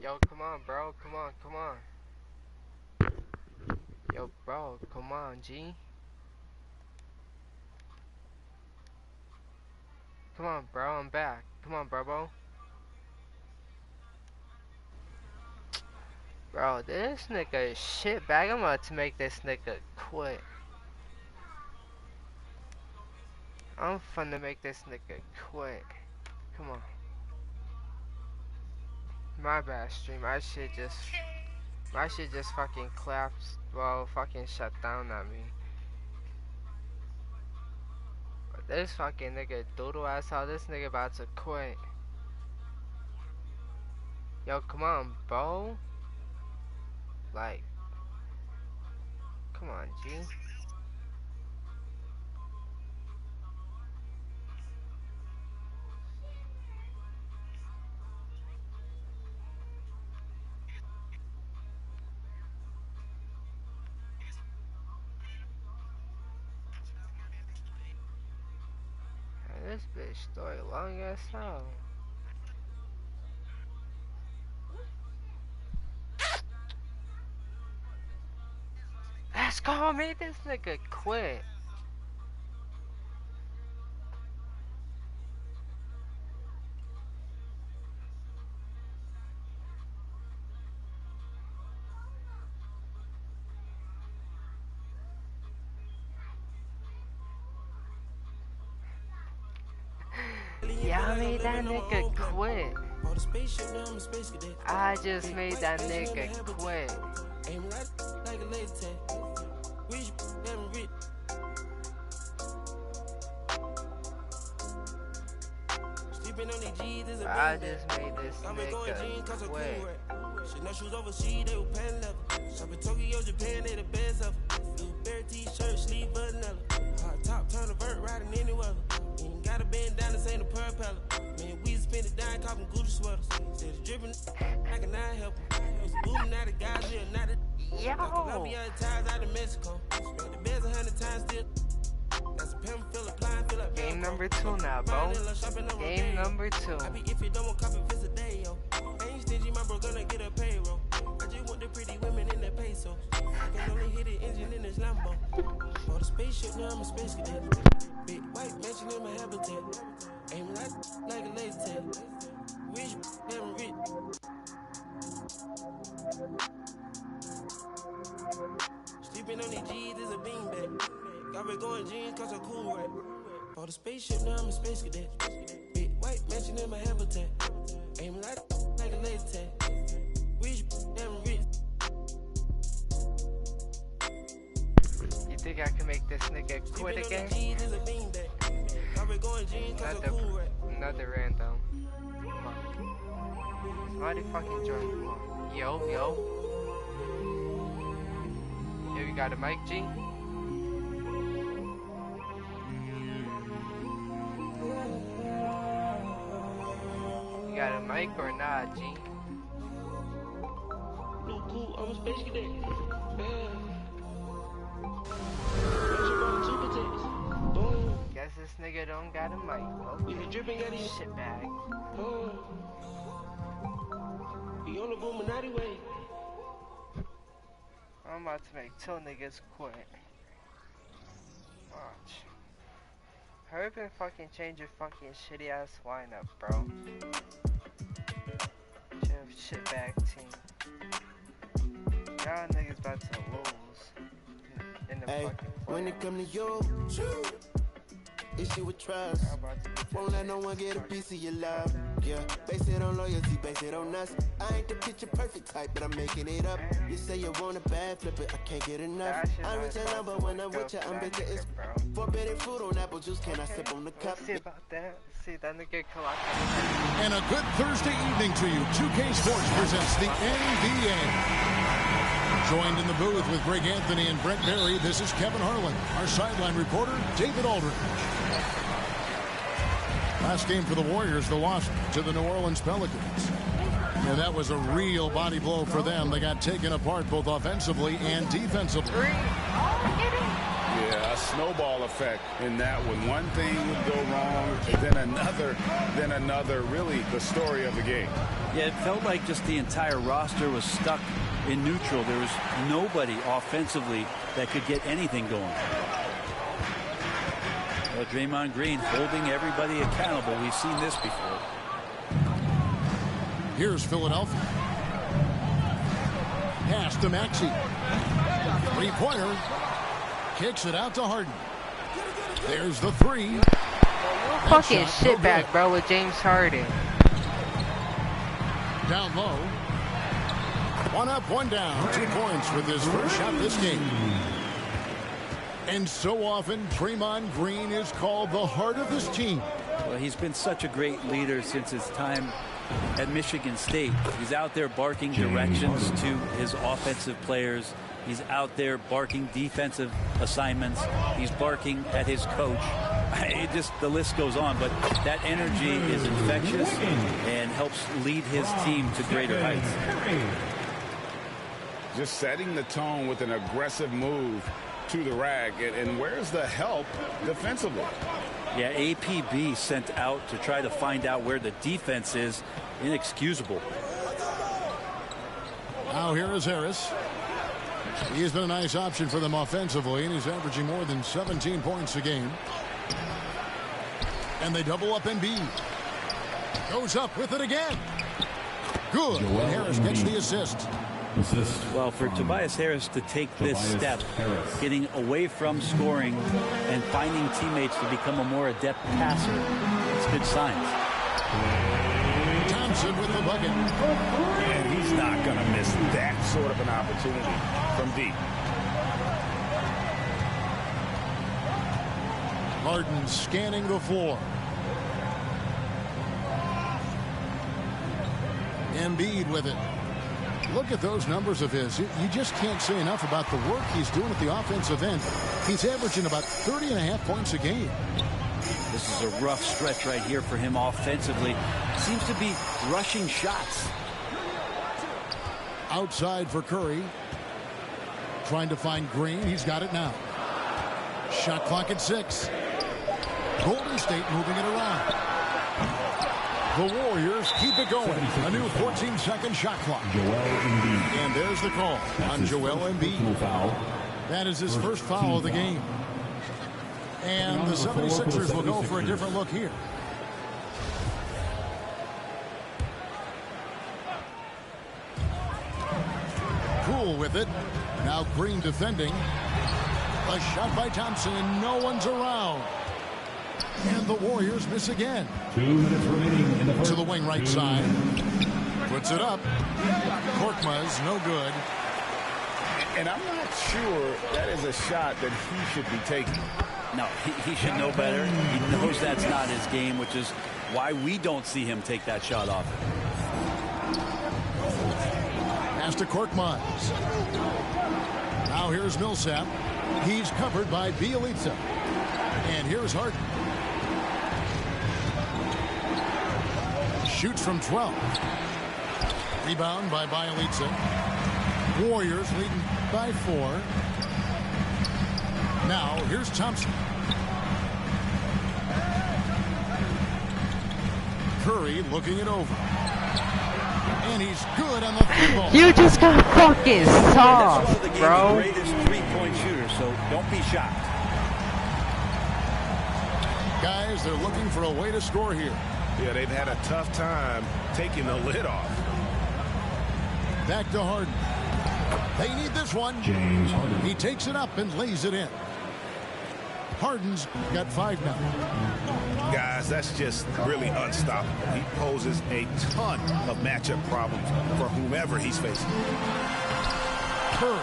Yo, come on, bro. Come on, come on. Yo, bro, come on, G. Come on, bro, I'm back. Come on, bro. Bro, this nigga is shit bag. I'm about to make this nigga quit. I'm finna make this nigga quit. Come on. My bad, stream. My shit just fucking collapsed. Well, fucking shut down on me. But this fucking nigga doodle asshole. This nigga about to quit. Yo, come on, bro. Like, come on, G. Man, this bitch story long as hell. Let's go, make this nigga quit. Y'all made that nigga quit. I just made that nigga quit. I just made this nigga quit. Shit, no shoes overseas, they were pan level. Shopping Tokyo, Japan, they the best of them. Bare t-shirt, sleeve vanilla. Hot top, turn a vert, riding any weather. Ain't gotta bend down, this ain't a propeller. Man, we spend it down, copping Gucci sweaters. Said it's dripping, I can not help him. It's booming, not a guy, real, not a. Yo! Colombia ties out of Mexico. Spent the beds 100 times still. That's a pimp, feel a blind, feel like game number 2 now, bro. Game number 2. I be if you don't want copy, visit a day, yo. Ain't stingy, my bro gonna get a payroll. I just want the pretty women in the peso. I can only hit the engine in this Lambo. For the spaceship, now I'm a space cadet. Big white mansion in my habitat. Aim like a laser tag. Rich, damn rich. Sleeping on these G's is a beanbag. Got me going jeans cause I'm cool, right? For the spaceship, now I'm a space cadet. Big white mansion in my habitat. Aim like a laser tag. Rich, damn rich. You think I can make this nigga quit again? Another random. Come on. Somebody fucking join. Come on. Yo. Yo, you got a mic, G? You got a mic or not, G? No, cool. I'm a space cadet. Guess this nigga don't got a mic. Okay. Shit bag. He on the Illuminati way. I'm about to make 2 niggas quit. Watch. Hurry up and fucking change your fucking shitty ass lineup, bro. Shit bag team. Y'all niggas about to lose in the fucking playoffs. When it come to you, issue with trust. Won't let no one get a piece of your love. Yeah, base it on loyalty, base it on us. I ain't the picture perfect type, but I'm making it up. You say you want a bad flip it, I can't get enough. I reach a number when I'm with you, I'm bitter. It's forbidden fruit on apple juice, can I sip on the cup? See about that. See that nigga collect. And a good Thursday evening to you. 2K Sports presents the NBA. Joined in the booth with Greg Anthony and Brent Berry, this is Kevin Harlan. Our sideline reporter, David Aldridge. Last game for the Warriors, the loss to the New Orleans Pelicans. And that was a real body blow for them. They got taken apart both offensively and defensively. Yeah, I snowball effect in that one. One thing would go wrong, then another. Really the story of the game. Yeah, it felt like just the entire roster was stuck in neutral. There was nobody offensively that could get anything going. Well, Draymond Green holding everybody accountable. We've seen this before. Here's Philadelphia. Pass to Maxey. Three-pointer. Kicks it out to Harden. There's the three. Fucking shit back, bro, with James Harden. Down low. One up, one down. 2 points with his first shot this game. And so often, Draymond Green is called the heart of this team. Well, he's been such a great leader since his time at Michigan State. He's out there barking directions to his offensive players. He's out there barking defensive assignments. He's barking at his coach. The list goes on, but that energy is infectious and helps lead his team to greater heights. Just setting the tone with an aggressive move to the rack. And where's the help defensively? Yeah, APB sent out to try to find out where the defense is. Inexcusable. Now here is Harris. He's been a nice option for them offensively, and he's averaging more than 17 points a game. And they double up Embiid. Goes up with it again. Good. And Harris gets the assist. Well, for Tobias Harris to take this step, getting away from scoring and finding teammates to become a more adept passer, it's good signs. Thompson with the bucket. And he's not going to miss that sort of an opportunity from deep. Harden scanning the floor. Embiid with it. Look at those numbers of his. You just can't say enough about the work he's doing at the offensive end. He's averaging about 30.5 points a game. This is a rough stretch right here for him offensively. Seems to be rushing shots. Outside for Curry. Trying to find Green. He's got it now. Shot clock at 6. Golden State moving it around. The Warriors keep it going. A new 14-second shot clock. And there's the call on Joel Embiid. That is his first foul of the game. And the 76ers will go for a different look here. Poole with it. Now Green defending. A shot by Thompson, and no one's around. And the Warriors miss again. 2 minutes remaining in the first. To the wing right side. Puts it up. Korkmaz, no good. And I'm not sure that is a shot that he should be taking. No, he should know better. He knows that's not his game, which is why we don't see him take that shot off. Pass to Korkmaz. Now here's Millsap. He's covered by Bielitsa. And here's Harden. Shoots from 12. Rebound by Bielitsa. Warriors leading by 4. Now here's Thompson. Curry looking it over. And he's good on the three ball. You just got fucking soft, That's bro. one of the game's greatest three-point shooter, so don't be shocked. Guys, they're looking for a way to score here. Yeah, they've had a tough time taking the lid off. Back to Harden. They need this one. James Harden. He takes it up and lays it in. Harden's got 5 now. Guys, that's just really unstoppable. He poses a ton of matchup problems for whomever he's facing. Curry.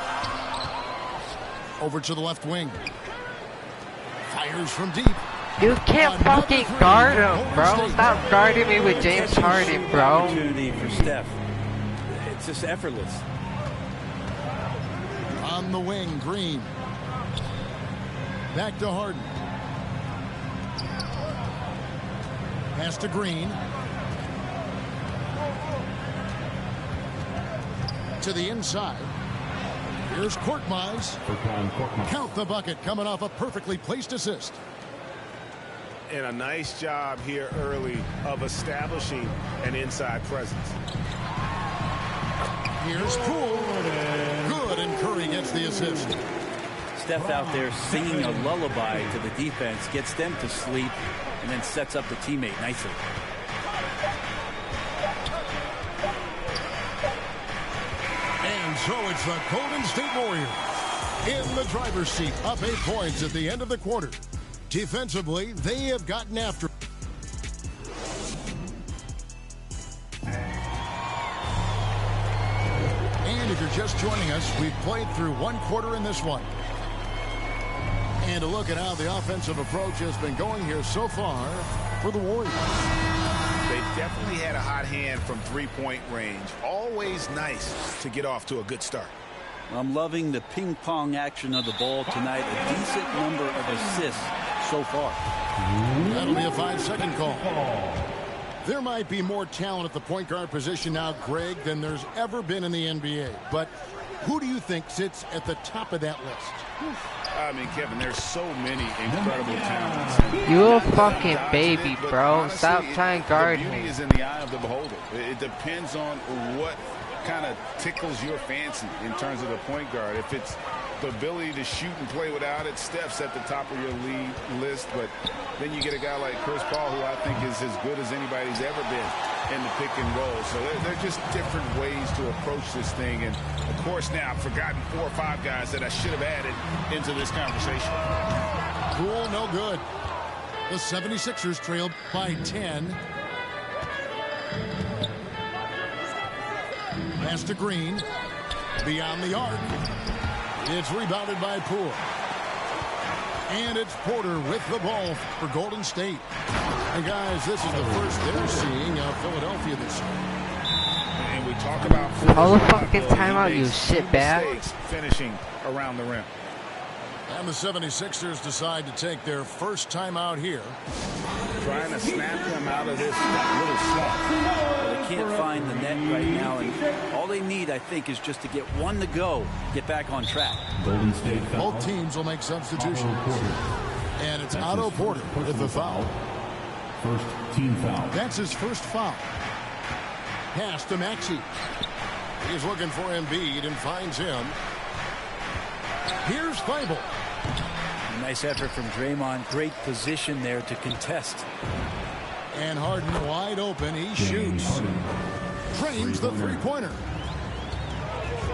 Over to the left wing. Fires from deep. You can't fucking guard him, bro. Stop guarding me with James Harden, bro. Opportunity for Steph. It's just effortless. On the wing, Green. Back to Harden. Pass to Green. To the inside. Here's Korkmaz. Count the bucket, coming off a perfectly placed assist. And a nice job here early of establishing an inside presence. Here's Poole. Good, and Curry gets the assist. Steph out there singing a lullaby to the defense, gets them to sleep, and then sets up the teammate nicely. And so it's the Golden State Warriors in the driver's seat, up 8 points at the end of the quarter. Defensively, they have gotten after. And if you're just joining us, we've played through 1 quarter in this one. And a look at how the offensive approach has been going here so far for the Warriors. They've definitely had a hot hand from three-point range. Always nice to get off to a good start. I'm loving the ping-pong action of the ball tonight. A decent number of assists so far. That'll be a 5-second call. There might be more talent at the point guard position now, Greg, than there's ever been in the NBA. But who do you think sits at the top of that list? I mean, Kevin, there's so many incredible talents. You a fucking baby, bro. Stop trying to guard me. The beauty me. is in the eye of the beholder. It depends on what kind of tickles your fancy in terms of the point guard. If it's the ability to shoot and play without it, Steph's at the top of your league list. But then you get a guy like Chris Paul, who I think is as good as anybody's ever been in the pick and roll. So they're just different ways to approach this thing. And, of course, now I've forgotten 4 or 5 guys that I should have added into this conversation. Poole, no good. The 76ers trailed by 10. Pass to Green. Beyond the arc. It's rebounded by Poole. And it's Porter with the ball for Golden State. And guys, this is the first they're seeing of Philadelphia this year. And we talk about Call the fucking timeout, you shitbag. Finishing around the rim. And the 76ers decide to take their first timeout here. Trying to snap them out of this little slump. They can't find the net right now, and all they need, I think, is just to get one to go, get back on track. Golden State foul. Both teams will make substitutions. And it's Otto Porter with the foul. First team foul. That's his first foul. Pass to Maxey. He's looking for Embiid and finds him. Here's Thibault. Nice effort from Draymond. Great position there to contest. And Harden wide open. He shoots. Drains the three-pointer.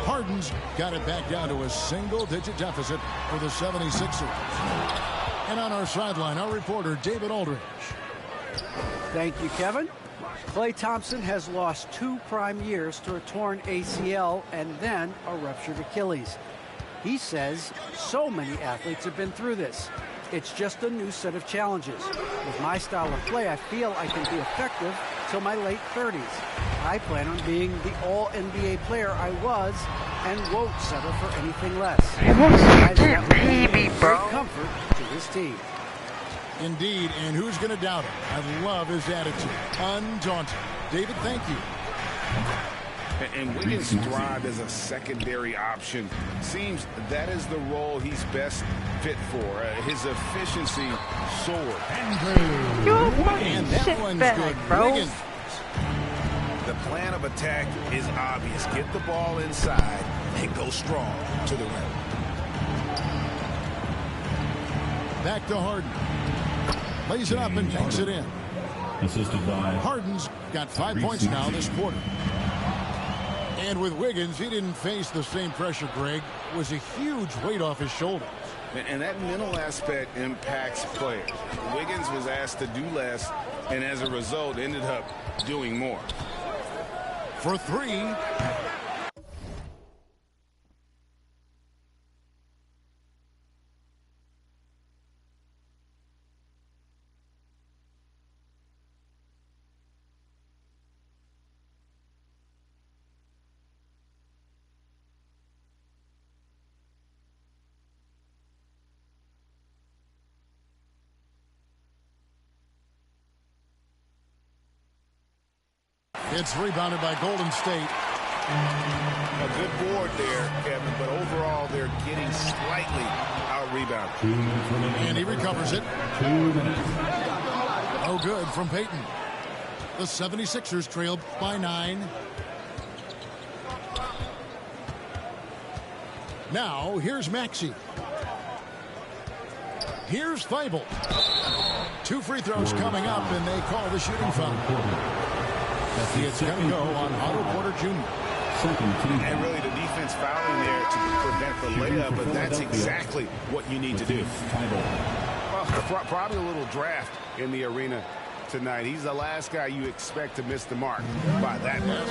Harden's got it back down to a single-digit deficit for the 76ers. And on our sideline, our reporter, David Aldridge. Thank you, Kevin. Klay Thompson has lost 2 prime years to a torn ACL and then a ruptured Achilles. He says so many athletes have been through this. It's just a new set of challenges. With my style of play, I feel I can be effective till my late 30s. I plan on being the all-NBA player I was and won't settle for anything less. Baby, bro. Great comfort to his team. Indeed, and who's going to doubt him? I love his attitude. Undaunted. David, thank you. And Wiggins thrived as a secondary option. Seems that is the role he's best fit for. His efficiency soared. And that one's good, bro. Wiggins. The plan of attack is obvious. Get the ball inside and go strong to the rim. Back to Harden. Lays it up and banks it in. Assisted by Harden's got 5 points now this quarter. And with Wiggins, he didn't face the same pressure, Greg. It was a huge weight off his shoulders. And that mental aspect impacts players. Wiggins was asked to do less, and as a result, ended up doing more. For 3. It's rebounded by Golden State. A good board there, Kevin, but overall they're getting slightly out-rebounded. And he recovers it. 2 minutes. Oh, good from Peyton. The 76ers trailed by 9. Now, here's Maxey. Here's Feibel. 2 free throws coming up, and they call the shooting foul. It's going to go on Otto Porter Jr. And really the defense fouling there to prevent the layup, but that's exactly what you need to do. Well, probably a little draft in the arena tonight. He's the last guy you expect to miss the mark by that much.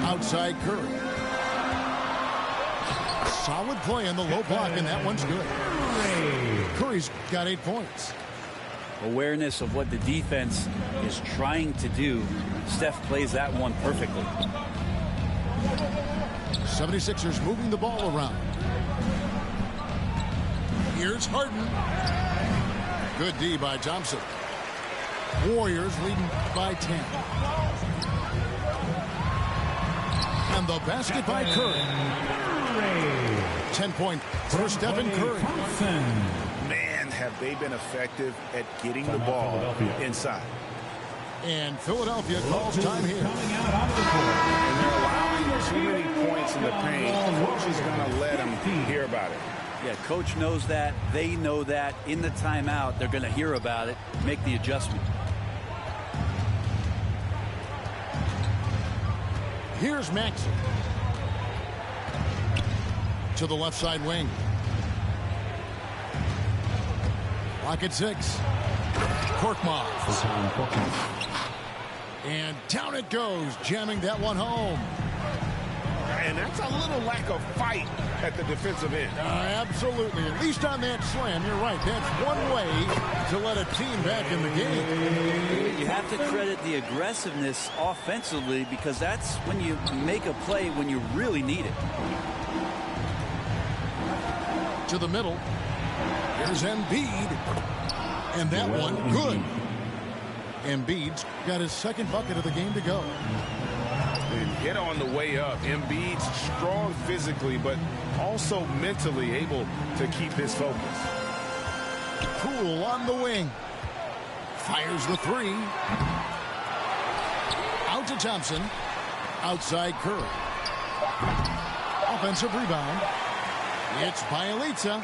Outside Curry. Solid play in the low block, and that one's good. Curry's got 8 points. Awareness of what the defense is trying to do. Steph plays that one perfectly. 76ers moving the ball around. Here's Harden. Good D by Thompson. Warriors leading by 10. And the basket by Curry. 10-point for Stephen Curry. Man, have they been effective at getting the ball inside. And Philadelphia calls time here. And they're allowing too many points in the paint. Coach is going to let them hear about it. Yeah, coach knows that. They know that. In the timeout, they're going to hear about it, make the adjustment. Here's Maxey. To the left side wing. Lock at 6. Korkmaz. And down it goes, jamming that one home. And that's a little lack of fight at the defensive end. Absolutely. At least on that slam, you're right. That's one way to let a team back in the game. You have to credit the aggressiveness offensively, because that's when you make a play when you really need it. To the middle. Here's Embiid. And that one, good. Embiid's got his second bucket of the game to go. And hit on the way up. Embiid's strong physically, but also mentally able to keep his focus. Poole on the wing. Fires the 3. Out to Thompson. Outside Curry. Offensive rebound. It's Bielitsa.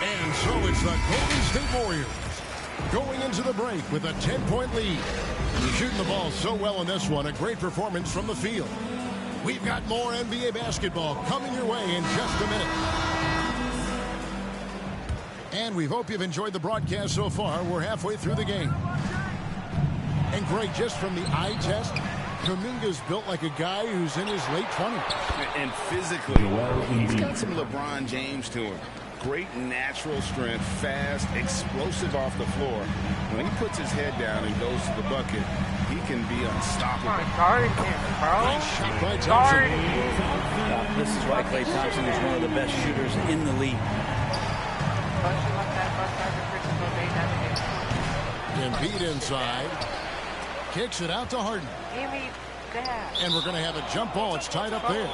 And so it's the Golden State Warriors going into the break with a 10-point lead. Shooting the ball so well in this one. A great performance from the field. We've got more NBA basketball coming your way in just a minute. And we hope you've enjoyed the broadcast so far. We're halfway through the game. And Greg, just from the eye test, Kuminga's built like a guy who's in his late 20s. And physically, he's got some LeBron James to him. Great natural strength, fast, explosive off the floor. When he puts his head down and goes to the bucket, he can be unstoppable. Guard him, bro. Nice shot by Thompson. This is why Klay Thompson is one of the best shooters in the league. Embiid inside. Kicks it out to Harden. Give me that. And we're going to have a jump ball. It's tied up there.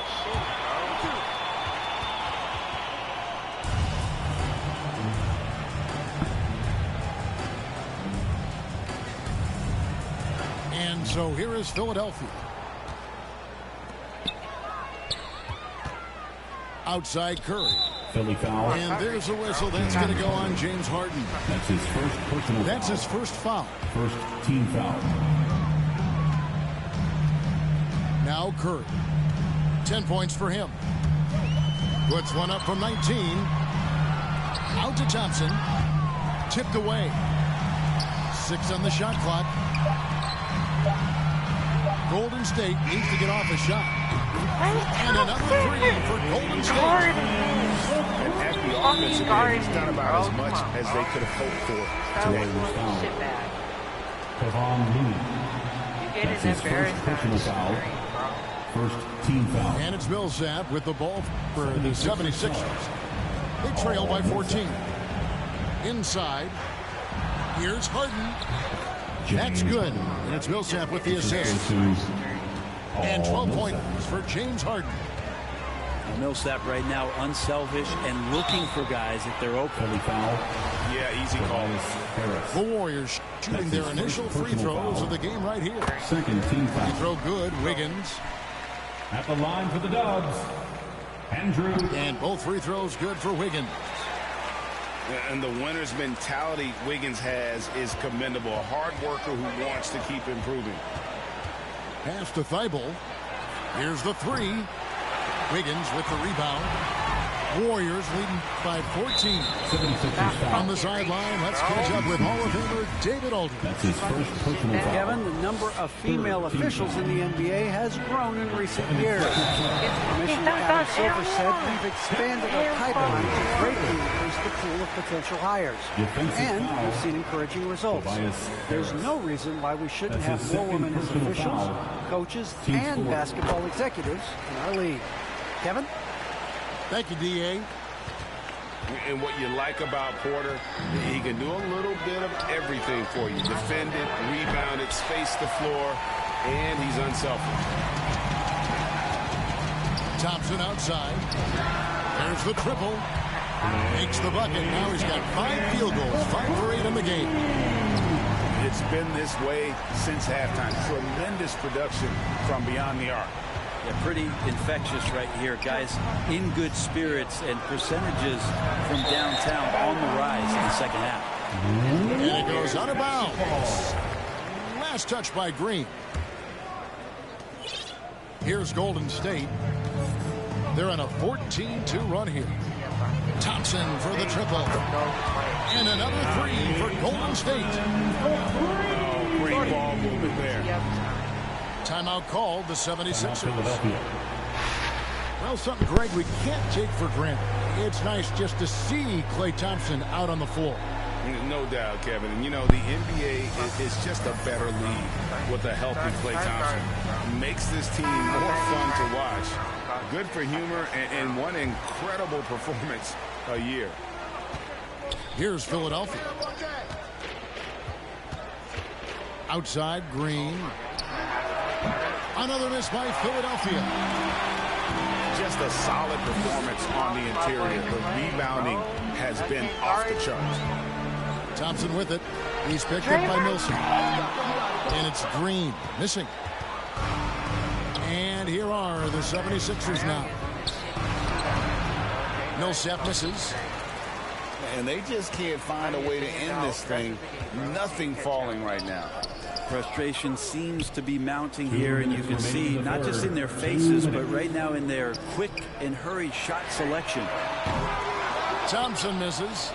And so here is Philadelphia. Outside Curry. Philly foul. And there's a whistle. That's going to go on James Harden. That's his first personal That's foul. his first foul. First team foul. Now Curry. 10 points for him. Puts one up from 19. Out to Thompson. Tipped away. 6 on the shot clock. Golden State needs to get off a shot. And another 3 for Golden State. And at the offensive end, he's done about as much as they could have hoped for today. Kevon Looney. That's his first personal foul. First team foul. And it's Millsap with the ball for the 76ers. They trail by 14. Inside. Here's Harden. That's good. And it's Millsap with the assist. And 12 points for James Harden. Millsap right now unselfish and looking for guys if they're open. Yeah, easy call. The Warriors shooting their initial free throws of the game right here. Second team foul. Free throw good, Wiggins. At the line for the Dubs, Andrew. And both free throws good for Wiggins. And the winner's mentality Wiggins has is commendable. A hard worker who wants to keep improving. Pass to Thibault. Here's the three. Wiggins with the rebound. Warriors leading by 14. On the sideline, let's catch up with Hall of Famer David Aldridge. That's his first personal foul. Kevin, the number of female officials in the NBA has grown in recent years. Commissioner Adam Silver said we've expanded our pipeline to greatly increase the pool of potential hires. And we've seen encouraging results. There's no reason why we shouldn't have more women as officials, coaches, and basketball executives in our league. Kevin? Thank you, D.A. And what you like about Porter, he can do a little bit of everything for you. Defend it, rebound it, space the floor, and he's unselfish. Thompson outside. There's the triple. Makes the bucket. Now he's got 5 field goals, 5 for 8 in the game. It's been this way since halftime. Tremendous production from beyond the arc. Yeah, pretty infectious right here. Guys in good spirits and percentages from downtown on the rise in the second half. And it goes out of bounds. Last touch by Green. Here's Golden State. They're on a 14-2 run here. Thompson for the triple. And another 3 for Golden State. Oh, great ball movement there. Timeout called, the 76ers. Well, something, Greg, we can't take for granted. It's nice just to see Klay Thompson out on the floor. No doubt, Kevin. And, you know, the NBA is just a better league with a healthy Klay Thompson. Makes this team more fun to watch. Good for humor and one incredible performance a year. Here's Philadelphia. Outside, Green. Another miss by Philadelphia. Just a solid performance on the interior. The rebounding has been off the charts. Thompson with it. He's picked up by Millsap. And it's Green missing. And here are the 76ers now. Millsap misses. And they just can't find a way to end this thing. Nothing falling right now. Frustration seems to be mounting here, and you can see not just in their faces, but right now in their quick and hurried shot selection. Thompson misses.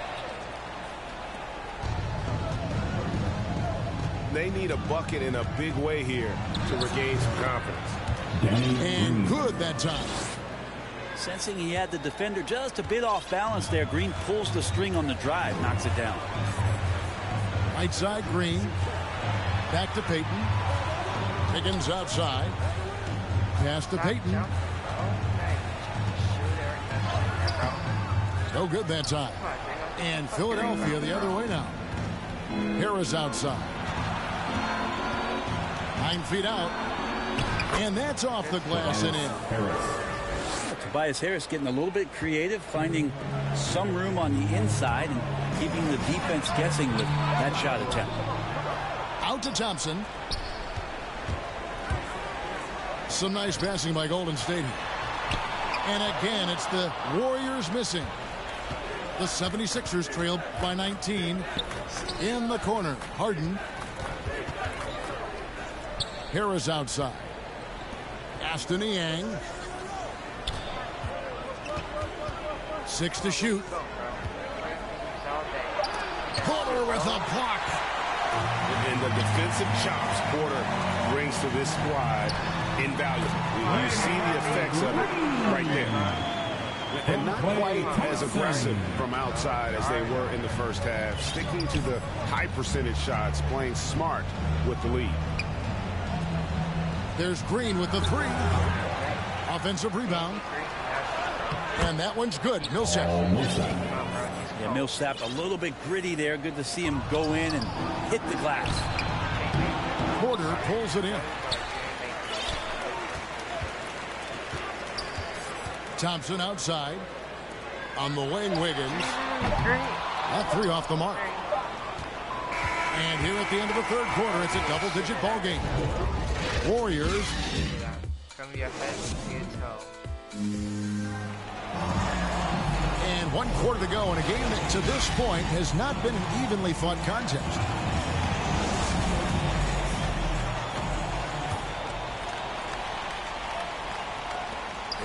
They need a bucket in a big way here to regain some confidence. And good that time. Sensing he had the defender just a bit off balance there, Green pulls the string on the drive, knocks it down. Right side, Green. Back to Payton. Higgins outside. Pass to Payton. No good that time. And Philadelphia the other way now. Harris outside. 9 feet out. And that's off the glass and in. Tobias Harris getting a little bit creative, finding some room on the inside and keeping the defense guessing with that shot attempt. Out to Thompson. Some nice passing by Golden State. And again, it's the Warriors missing. The 76ers trail by 19. In the corner, Harden. Harris outside. Aston Yang. 6 to shoot. Porter with a block. And the defensive chops Porter brings to this squad invaluable. You see the effects of it right there. And not quite as aggressive from outside as they were in the first half. Sticking to the high percentage shots, playing smart with the lead. There's Green with the 3. Offensive rebound. And that one's good. Millsap. Yeah, Millsap a little bit gritty there. Good to see him go in and hit the glass. Porter pulls it in. Thompson outside. On the wing, Wiggins. That 3 off the mark. And here at the end of the third quarter, it's a double-digit ball game. Warriors. From your head to your toe. And 1 quarter to go in a game that to this point has not been an evenly fought contest.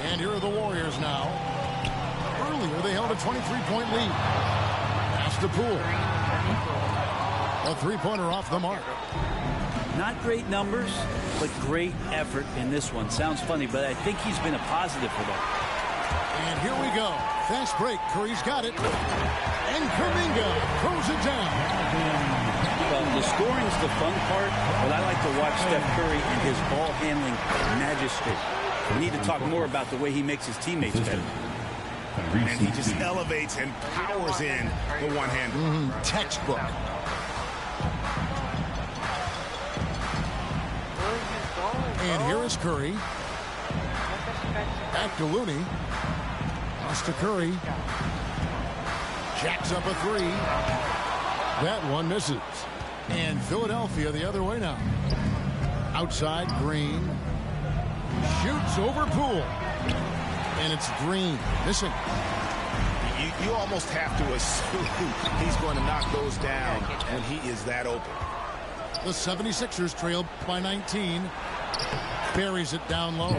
And here are the Warriors now. Earlier they held a 23-point lead. Pass to Poole. A 3-pointer off the mark. Not great numbers, but great effort in this one. Sounds funny, but I think he's been a positive for them. And here we go. Fast break. Curry's got it. And Kuminga throws it down. Well, the scoring's the fun part, but I like to watch Steph Curry and his ball handling majesty. We need to talk more about the way he makes his teammates better. And he just elevates and powers in the one-hander. Textbook. And here is Curry. Back to Looney. Pass to Curry. Jacks up a 3. That one misses. And Philadelphia the other way now. Outside, Green. Shoots over Poole. And it's Green. Missing. You almost have to assume he's going to knock those down when he is that open. The 76ers trail by 19. Buries it down low.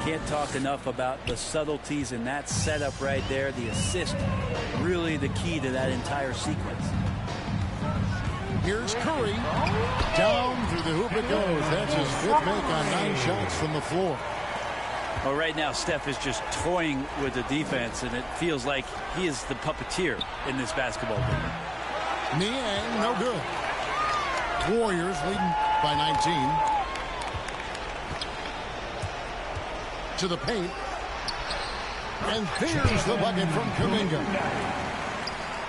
Can't talk enough about the subtleties in that setup right there. The assist, really the key to that entire sequence. Here's Curry. Down through the hoop it goes. That's his 5th make on 9 shots from the floor. Well, right now, Steph is just toying with the defense, and it feels like he is the puppeteer in this basketball game. Niang, no good. Warriors leading by 19. To the paint. And there's the bucket from Kuminga.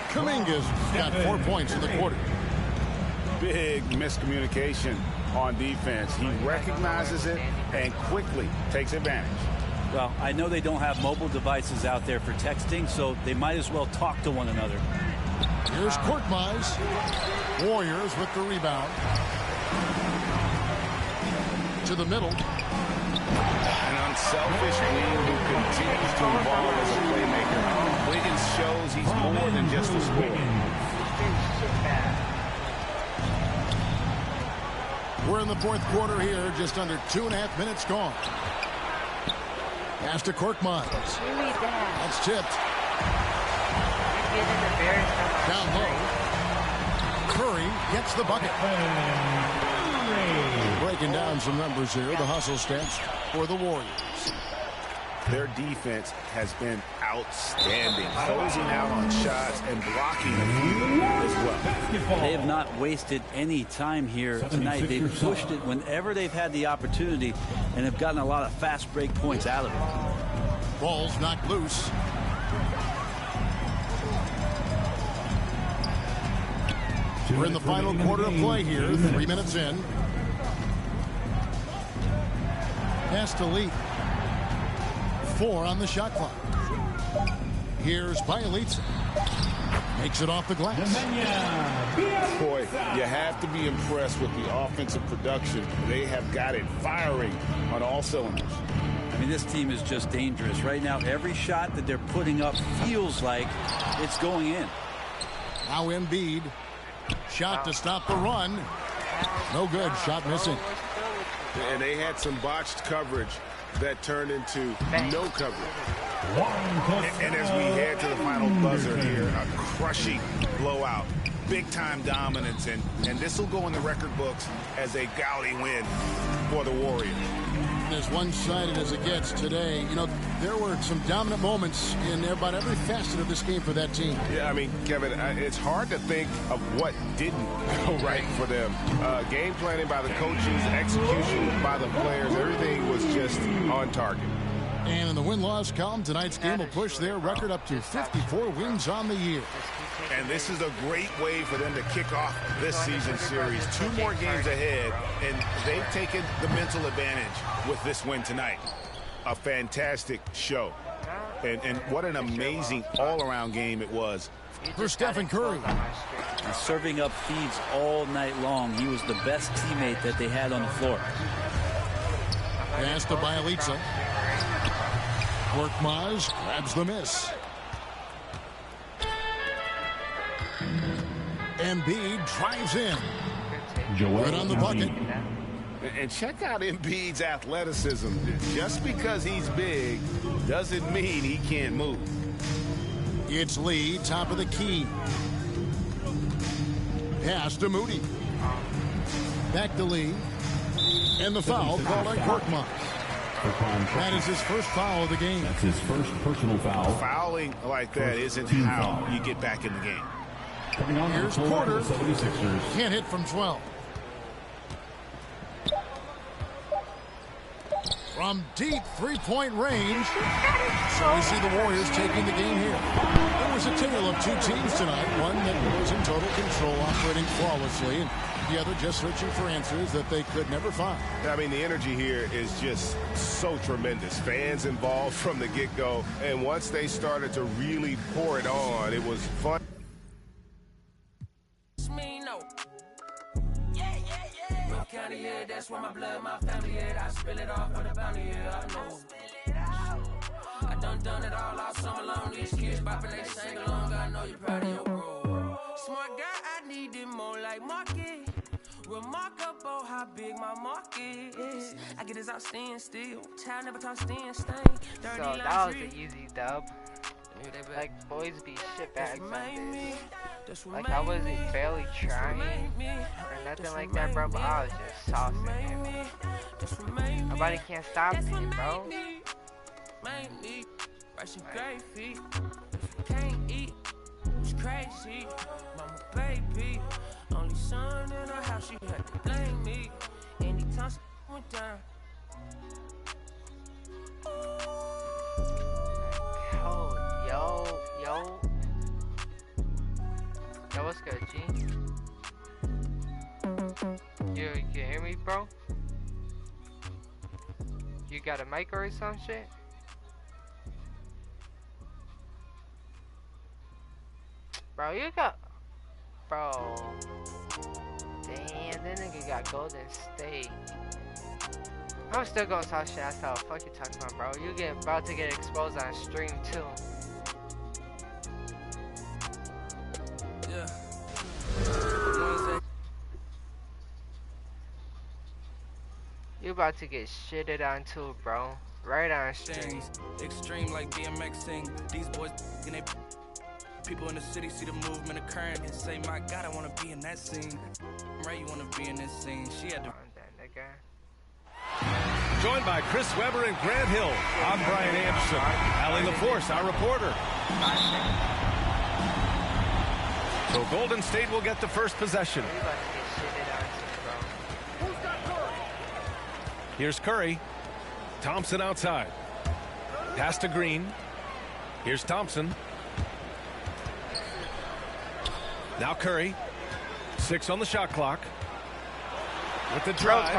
Kuminga's got 4 points in the quarter. Big miscommunication on defense. He recognizes it and quickly takes advantage. Well, I know they don't have mobile devices out there for texting, so they might as well talk to one another. Here's Korkmaz. Warriors with the rebound. To the middle. An unselfish wing who continues to evolve as a playmaker. Wiggins shows he's more than just a scorer. We're in the 4th quarter here, just under 2.5 minutes gone. Pass to Korkmaz. That's tipped. Down low. Curry gets the bucket. Breaking down some numbers here, the hustle stats for the Warriors. Their defense has been outstanding, closing out on shots and blocking a few as well. They have not wasted any time here tonight. They've pushed it whenever they've had the opportunity and have gotten a lot of fast break points out of it. Ball's knocked loose. We're in the final quarter of play here, 3 minutes in. Pass to Lee. 4 on the shot clock. Here's Bielitsa. Makes it off the glass. Boy, you have to be impressed with the offensive production. They have got it firing on all cylinders. I mean, this team is just dangerous. Right now, every shot that they're putting up feels like it's going in. Now Embiid. Shot to stop the run. No good. Shot missing. And they had some botched coverage that turned into no coverage. And as we head to the final buzzer here, a crushing blowout, big-time dominance, and this will go in the record books as a gaudy win for the Warriors. As one-sided as it gets today, you know, there were some dominant moments in about every facet of this game for that team. Yeah, I mean, Kevin, it's hard to think of what didn't go right for them. Game planning by the coaches, execution by the players, everything was just on target. And in the win-loss column, tonight's game will push their record up to 54 wins on the year. And this is a great way for them to kick off this season series. 2 more games ahead, and they've taken the mental advantage with this win tonight. a fantastic show. And what an amazing all-around game it was. For Stephen Curry. And serving up feeds all night long. He was the best teammate that they had on the floor. Pass to Bielitsa. Korkmaz grabs the miss. Embiid drives in. Right on the bucket. And check out Embiid's athleticism. Just because he's big doesn't mean he can't move. It's Lee, top of the key. Pass to Moody. Back to Lee. And the foul called on Korkmaz. That is his first foul of the game. That's his first personal foul. Fouling like that isn't how you get back in the game. Here's Porter. Can't hit from 12. From deep three-point range. So we see the Warriors taking the game here. It was a tale of two teams tonight. One that was in total control, operating flawlessly, and the other just searching for answers that they could never find. I mean, the energy here is just so tremendous. Fans involved from the get-go. And once they started to really pour it on, it was fun. County, yeah, that's where my blood, my family, yeah. I spill it off for the bounty, yeah, I know. I done it all summer long. These kids bopping, they sing along. I know you're proud of your bro. Smart guy, I need it more like market. Remarkable how big my market is. I get this out staying still. Child never talk staying stain. So that was an easy dub. Like, boys be shitbags on this. Like, I wasn't barely trying or nothing like that, bro, but I was just saucing him. Nobody can't stop me, bro. Can't eat, it's crazy. Mama, baby, only son in her house, she had to blame me. Anytime she went down. Yo, what's good, G? You can hear me, bro? You got a mic or some shit? Bro, you got... Bro. Damn, that nigga got Golden State. I'm still gonna talk shit. That's how the fuck you talking about, bro. You about to get exposed on stream, too. Yeah. You about to get shitted on too, bro. Right on stream. Extreme like BMXing. These boys and they people in the city see the movement occurring and say, my God, I wanna be in that scene. Right, you wanna be in this scene. She had to Joined by Chris Webber and Grant Hill. I'm Brian Anderson. Allie LaForce, our reporter. So Golden State will get the first possession. Here's Curry. Thompson outside. Pass to Green. Here's Thompson. Now Curry. 6 on the shot clock. With the drive.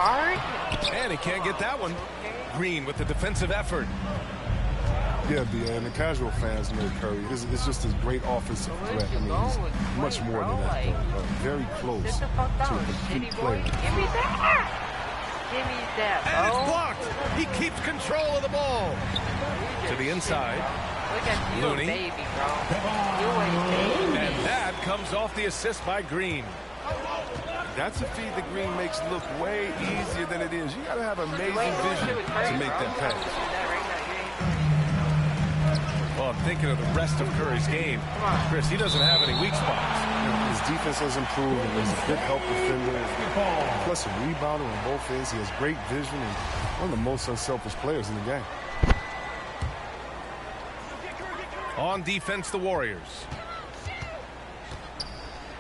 And he can't get that one. Green with the defensive effort. Yeah, and the casual fans know Curry. It's just a great offensive threat. I mean, he's much more than that. Very close to a complete player. Give me that. Give me that, bro. And it's blocked. He keeps control of the ball. To the inside. Look at you, Looney. baby, bro. You a baby. And that comes off the assist by Green. That's a feed that Green makes look way easier than it is. You got to have amazing vision to make that pass. Well, I'm thinking of the rest of Curry's game. Chris, he doesn't have any weak spots. His defense has improved, and he's a good help defender. Plus a rebounder on both ends. He has great vision and one of the most unselfish players in the game. On defense, the Warriors.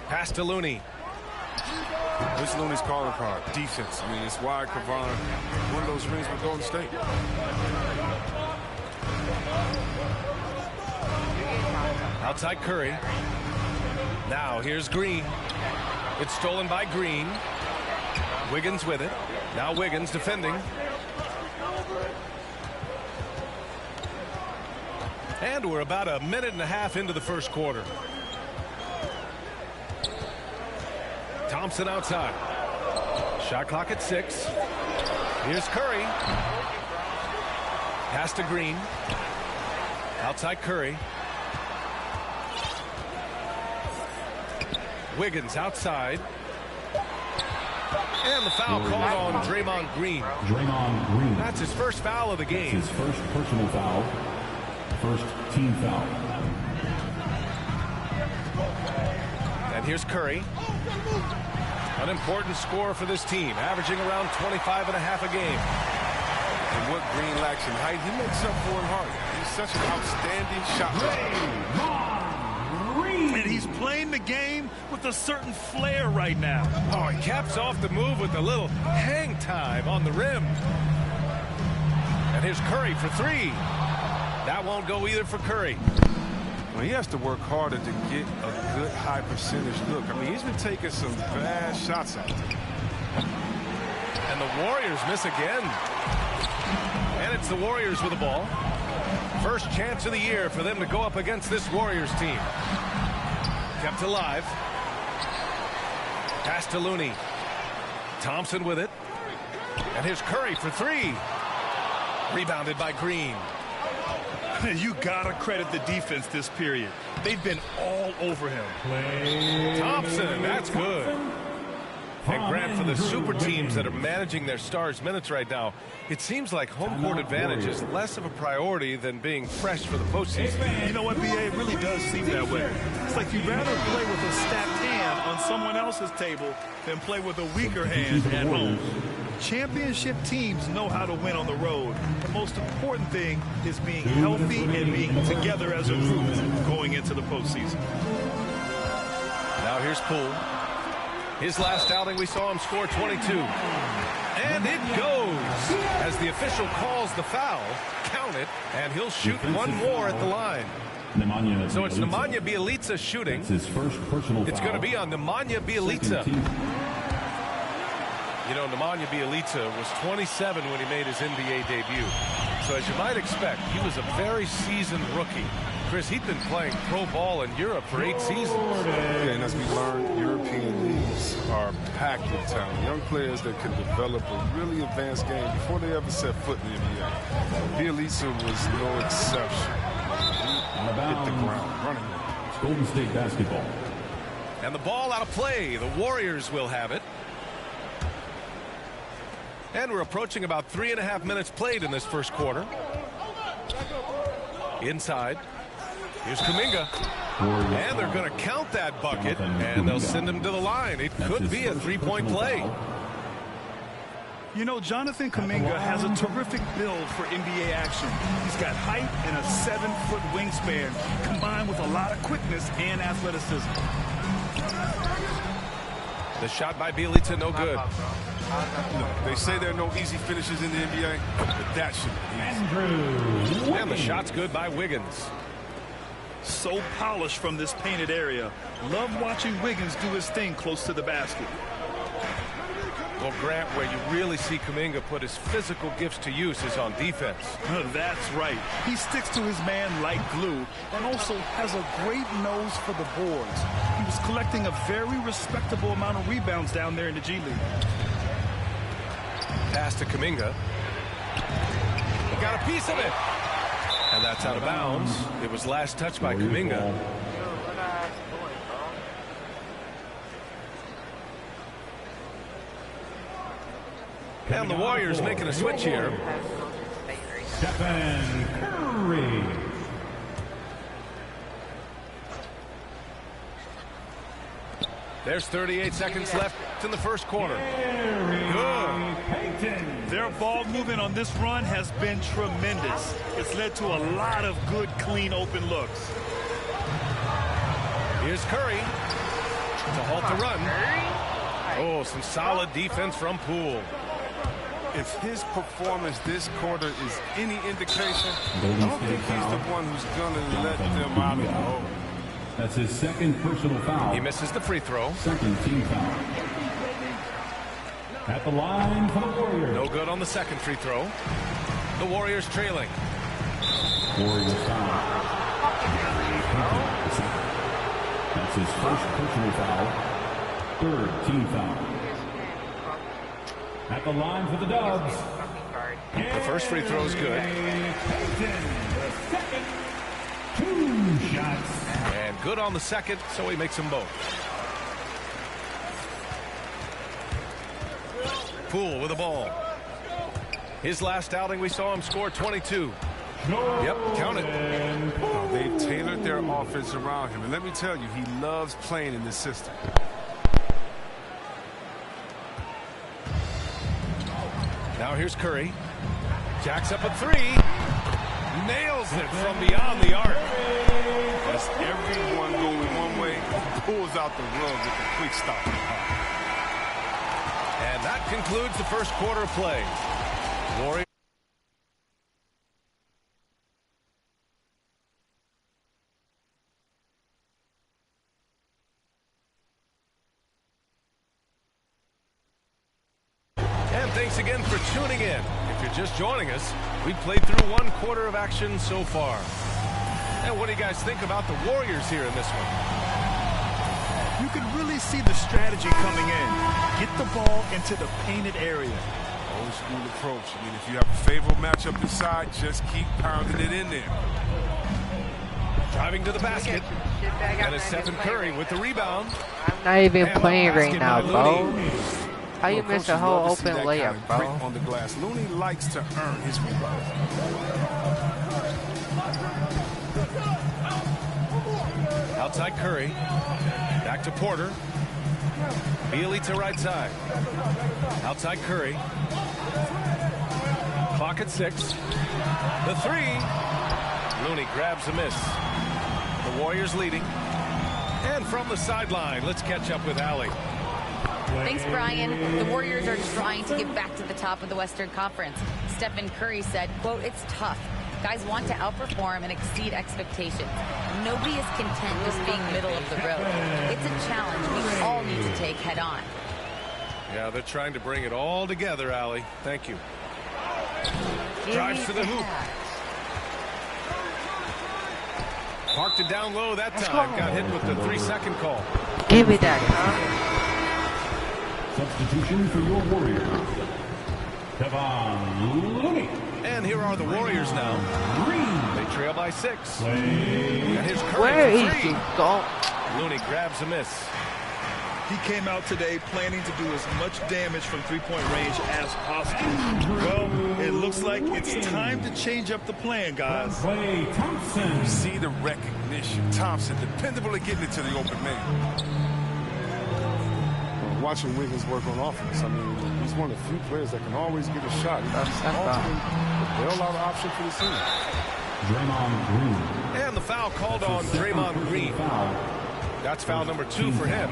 Pass to Looney. This Looney's calling card, defense. I mean, it's why Kavon won those rings with Golden State. Outside Curry. Now here's Green. It's stolen by Green. Wiggins with it. Now Wiggins defending. And we're about a minute and a half into the first quarter. Thompson outside. Shot clock at 6. Here's Curry. Pass to Green. Outside Curry. Wiggins outside. And the foul called on Draymond Green. Draymond Green. That's his first foul of the game. That's his first personal foul. First team foul. And here's Curry. An important scorer for this team, averaging around 25 and a half a game. And what Green lacks in height, he makes up for in heart. He's such an outstanding shot blocker. And he's playing the game with a certain flair right now. Oh, he caps off the move with a little hang time on the rim. And here's Curry for 3. That won't go either for Curry. Well, he has to work harder to get a good high percentage look. I mean, he's been taking some bad shots out there. And the Warriors miss again. And it's the Warriors with the ball. First chance of the year for them to go up against this Warriors team. Kept alive. Pass to Looney. Thompson with it. And here's Curry for 3. Rebounded by Green. You gotta credit the defense this period. They've been all over him. Thompson, that's good. And Grant, for the super teams that are managing their stars' minutes right now, it seems like home court advantage is less of a priority than being fresh for the postseason. You know what, B.A.? It really does seem that way. It's like you'd rather play with a stacked hand on someone else's table than play with a weaker hand at home. Championship teams know how to win on the road. The most important thing is being healthy and being together as a group going into the postseason. Now here's Poole. His last outing, we saw him score 22. And it goes as the official calls the foul. Count it, and he'll shoot one more at the line. So it's Nemanja Bjelica shooting. That's his first personal foul. It's going to be on Nemanja Bjelica. You know, Nemanja Bjelica was 27 when he made his NBA debut. So as you might expect, he was a very seasoned rookie. Chris, he'd been playing pro ball in Europe for 8 seasons. Yeah, and as we learned, European leagues are packed with talent. Young players that can develop a really advanced game before they ever set foot in the NBA. Bjelica was no exception. He hit the ground running. Golden State basketball. And the ball out of play. The Warriors will have it. And we're approaching about 3.5 minutes played in this first quarter. Inside. Here's Kuminga. And they're going to count that bucket, and they'll send him to the line. It could be a 3-point play. You know, Jonathan Kuminga has a terrific build for NBA action. He's got height and a 7-foot wingspan, combined with a lot of quickness and athleticism. The shot by Bjelica, no good. They say there are no easy finishes in the NBA, but that should be easy. And the shot's good by Wiggins. So polished from this painted area. Love watching Wiggins do his thing close to the basket. Well, Grant, where you really see Kuminga put his physical gifts to use is on defense. That's right. He sticks to his man like glue and also has a great nose for the boards. He was collecting a very respectable amount of rebounds down there in the G League. Pass to Kuminga. He got a piece of it. And that's out of bounds. It was last touched by Kuminga. And the Warriors making a switch here. Stephen Curry. There's 38 seconds left in the first quarter. Good. Their ball movement on this run has been tremendous. It's led to a lot of good, clean, open looks. Here's Curry to halt the run. Oh, some solid defense from Poole. If his performance this quarter is any indication, I don't think he's the one who's going to let them out of the hole. That's his second personal foul. He misses the free throw. Second team foul. At the line for the Warriors. No good on the second free throw. The Warriors trailing. Warriors foul. That's his first personal foul. Third team foul. At the line for the Dubs. The first free throw is good. The second, 2 shots. And good on the second, so he makes them both. Poole with the ball. His last outing, we saw him score 22. Yep, count it. Well, they've tailored their offense around him. And let me tell you, he loves playing in this system. Now here's Curry. Jacks up a 3. Nails it from beyond the arc. As everyone going one way, pulls out the rug with a quick stop. And that concludes the first quarter of play. Warriors. And thanks again for tuning in. If you're just joining us, we played through one quarter of action so far. And what do you guys think about the Warriors here in this one? You can really see the strategy coming in. Get the ball into the painted area. Old school approach. I mean, if you have a favorable matchup inside, just keep pounding it in there. Driving to the basket. And it's Stephen Curry with the rebound. I'm not even playing right now, bro. Looney. How you miss a whole open layup, bro? On the glass. Looney likes to earn his rebound. Outside Curry. Back to Porter. Beasley to right side. Outside Curry. Clock at 6. The 3. Looney grabs a miss. The Warriors leading. And from the sideline, let's catch up with Allie. Thanks, Brian. The Warriors are trying to get back to the top of the Western Conference. Stephen Curry said, quote, "It's tough. Guys want to outperform and exceed expectations. Nobody is content just being middle of the road. It's a challenge we all need to take head on." Yeah, they're trying to bring it all together, Allie. Thank you. Drives to the hoop. Parked it down low that time. Got hit with the 3-second call. Give me that, Substitution for your Warriors. Kevon Looney. And here are the Warriors now. They trail by 6. And here's Curry. Where is he going? Looney grabs a miss. He came out today planning to do as much damage from three-point range as possible. Well, it looks like it's time to change up the plan, guys. Clay Thompson. You see the recognition. Thompson, dependable at getting it to the open man. Watching Wiggins work on offense, I mean, he's one of the few players that can always get a shot. He's often the bailout option for the team. Draymond Green. And the foul called on Draymond Green. That's foul number 2 for him.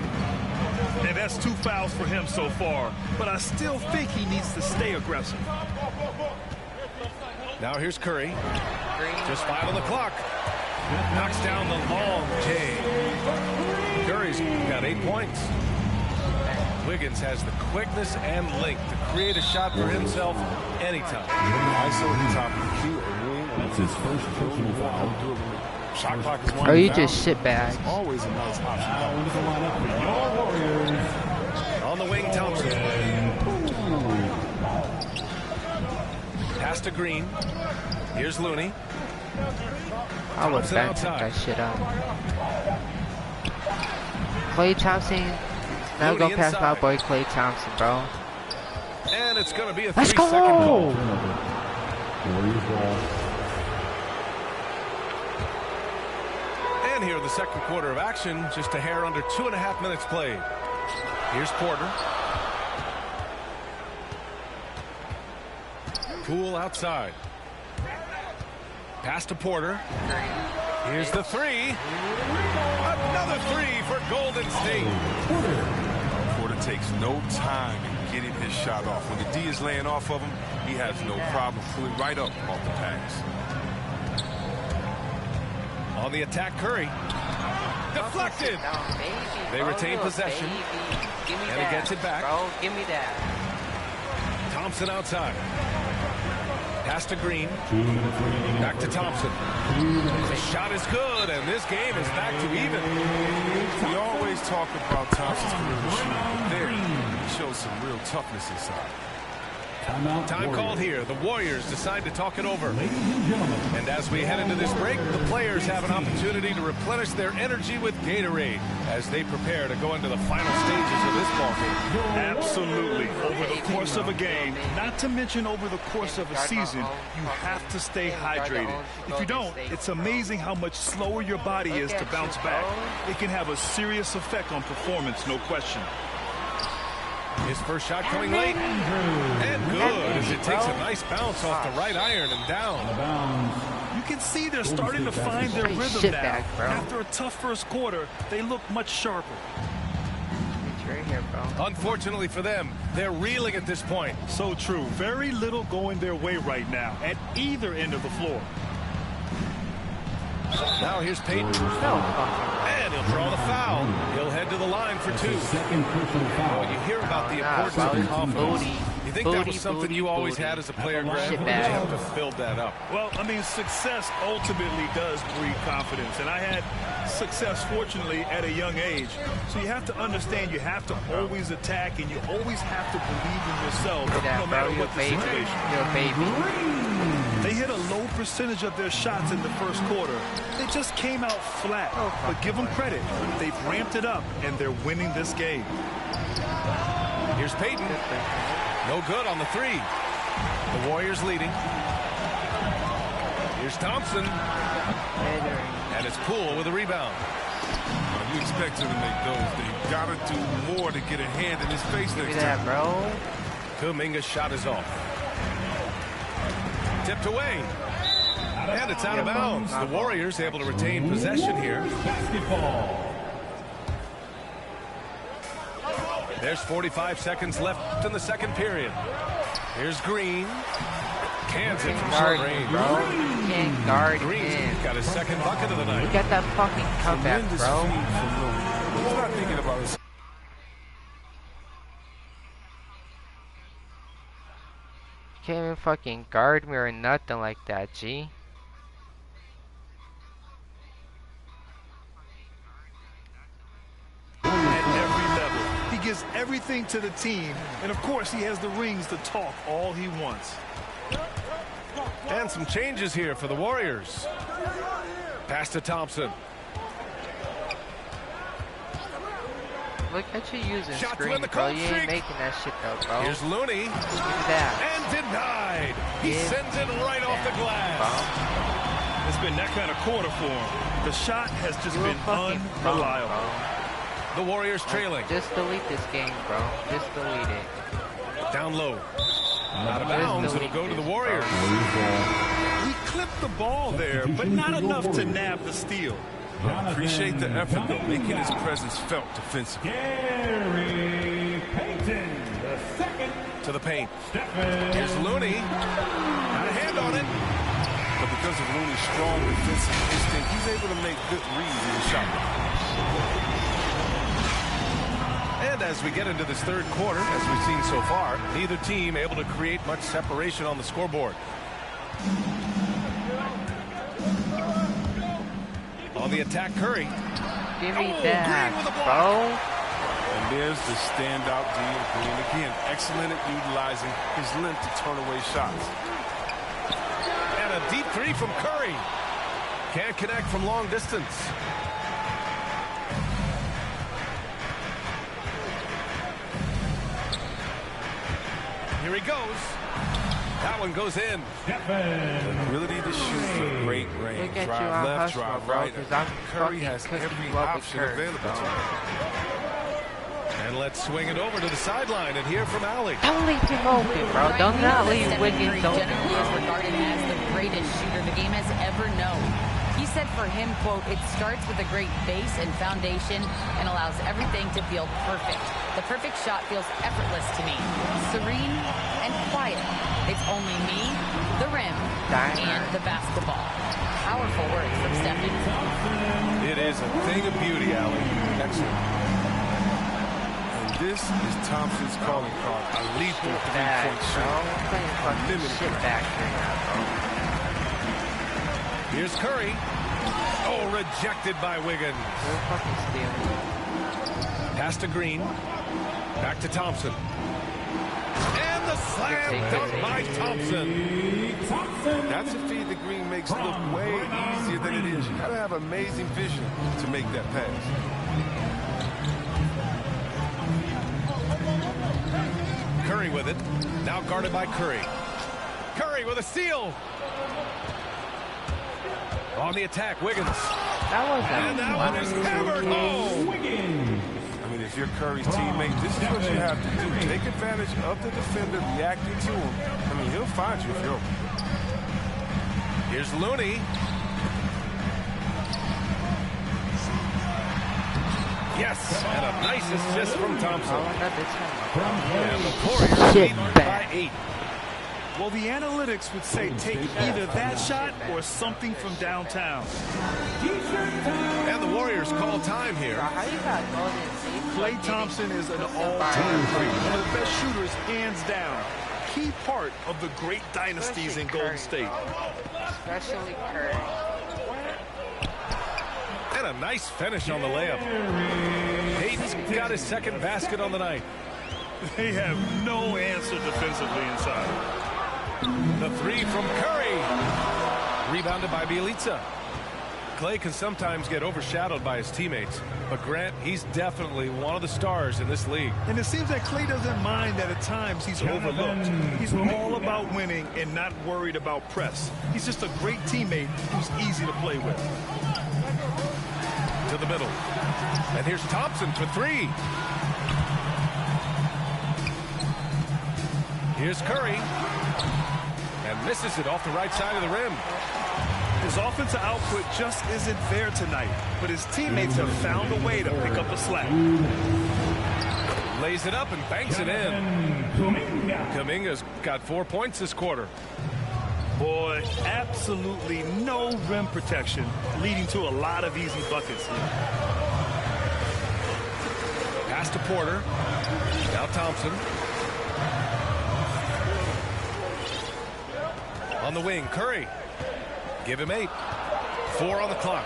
And that's 2 fouls for him so far. But I still think he needs to stay aggressive. Now here's Curry. Just 5 on the clock. Knocks down the long J. Curry's got 8 points. Wiggins has the quickness and length to create a shot for himself anytime. ISO at the top of the key. That's his first personal foul. Shot clock is 1. Or you just shitbag. Always a nice option. Now into the lineup for your Warriors. On the wing, Thompson. Pass to Green. Here's Looney. I would back that shit up. Klay Thompson. Now go past my boy Klay Thompson, bro. And it's going to be a 3-second call. Warriors ball. And here in the second quarter of action, just a hair under 2.5 minutes played. Here's Porter. Poole outside. Pass to Porter. Here's the 3. Another 3 for Golden State. Porter takes no time in getting his shot off. When the D is laying off of him, he has no problem pulling right up off the pass. On the attack, Curry. Deflected. They retain possession. And he gets it back. Bro, give me that. Thompson outside. Pass to Green. Back to Thompson. The shot is good, and this game is back to even. We always talk about Thompson's career shooting, but there he shows some real toughness inside. Time called here. The Warriors decide to talk it over. And as we head into this break, the players have an opportunity to replenish their energy with Gatorade as they prepare to go into the final stages of this ballgame. Absolutely. Over the course of a game, not to mention over the course of a season, you have to stay hydrated. If you don't, it's amazing how much slower your body is to bounce back. It can have a serious effect on performance, no question. His first shot coming late. And good as it takes a nice bounce off the right iron and down. You can see they're starting to find their rhythm now. After a tough first quarter, they look much sharper. It's right here, bro. Unfortunately for them, they're reeling at this point. So true. Very little going their way right now at either end of the floor. Now here's Payton. And he'll draw the foul. He'll head to the line for two. Oh, you hear about the importance of confidence. You think that was something you always had as a player, Greg? Or did you have to build that up? Well, I mean, success ultimately does breed confidence. And I had success, fortunately, at a young age. So you have to understand you have to always attack and you always have to believe in yourself no matter what the situation. You're a baby. They hit a low percentage of their shots in the first quarter. They just came out flat. But give them credit. They've ramped it up, and they're winning this game. Here's Payton. No good on the three. The Warriors leading. Here's Thompson. And it's Poole with a rebound. You expect him to make those. They got to do more to get a hand in his face next time. Bro. Kuminga's shot is off. Tipped away. And it's out of bounds. The Warriors able to retain possession here. There's 45 seconds left in the second period. Here's Green. Cans it from short range. Bro. You can't guard Green's got his second bucket of the night. Look at that fucking comeback, bro. He's not thinking about his... You can't even fucking guard me or nothing like that, G. At every level, he gives everything to the team, and of course he has the rings to talk all he wants. And some changes here for the Warriors. Pass to Thompson. Look at you using Shot screen, bro. You ain't making that shit though, bro. Here's Looney. Look at that. And denied. He sends it right off the glass. It's been that kind of quarter for him. The shot has just been unreliable. The Warriors trailing. Just delete this game, bro. Just delete it. Down low. Out of bounds. It'll go to the Warriors. He clipped the ball there, but not enough to nab the steal. I appreciate the effort, though, making his presence felt defensively. Gary Payton, the second. To the paint. Here's Looney. Got a hand on it. But because of Looney's strong defensive instinct, he's able to make good reads in the shot. And as we get into this third quarter, as we've seen so far, neither team able to create much separation on the scoreboard. On the attack, Curry. Give me that, bro. And there's the standout D of Green again. Excellent at utilizing his length to turn away shots. And a deep three from Curry. Can't connect from long distance. Here he goes. That one goes in. The ability to shoot from great range. Drive left, drive right. Curry has every option available to him. And let's swing it over to the sideline and hear from Allie. Don't leave him open, bro. Don't not leave Wiggins open. Generally is regarded as the greatest shooter the game has ever known. He said for him, quote, it starts with a great base and foundation and allows everything to feel perfect. The perfect shot feels effortless to me. Serene and quiet. It's only me, the rim, and the basketball. Powerful words from Stephen. It is a thing of beauty, Allie. Excellent. And This is Thompson's calling card. A lethal three-point shot. Shit back here. Here's Curry. Oh, rejected by Wiggins. We're fucking stealing. Pass to Green. Back to Thompson. And the slam dunk by Thompson. That's a feed that Green makes look way easier than it is. You gotta have amazing vision to make that pass. Curry with it. Now guarded by Curry. Curry with a steal. On the attack, Wiggins. And that one is hammered home. I mean, if you're Curry's teammate, this is what you have to do. Take advantage of the defender reacting to him. I mean, he'll find you if you're open. Here's Looney. Yes, and a nice assist from Thompson. And the Warriors lead by 8. Well, the analytics would say take either that shot or something from downtown. And the Warriors call time here. Klay Thompson is an all-time great, one of the best shooters, hands down. Key part of the great dynasties in Golden State. Especially Curry. And a nice finish on the layup. Hayden's got his second basket on the night. They have no answer defensively inside. The three from Curry. Rebounded by Bielitsa. Klay can sometimes get overshadowed by his teammates, but Grant, he's definitely one of the stars in this league. And it seems that Klay doesn't mind that at times he's overlooked. He's all about winning and not worried about press. He's just a great teammate who's easy to play with. To the middle. And here's Thompson for three. Here's Curry. And misses it off the right side of the rim. His offensive output just isn't there tonight, but his teammates have found a way to pick up the slack. Lays it up and banks it in. Kuminga's got 4 points this quarter. Boy, absolutely no rim protection, leading to a lot of easy buckets. Pass to Porter. Now Thompson. On the wing, Curry. Give him 8. 4 on the clock.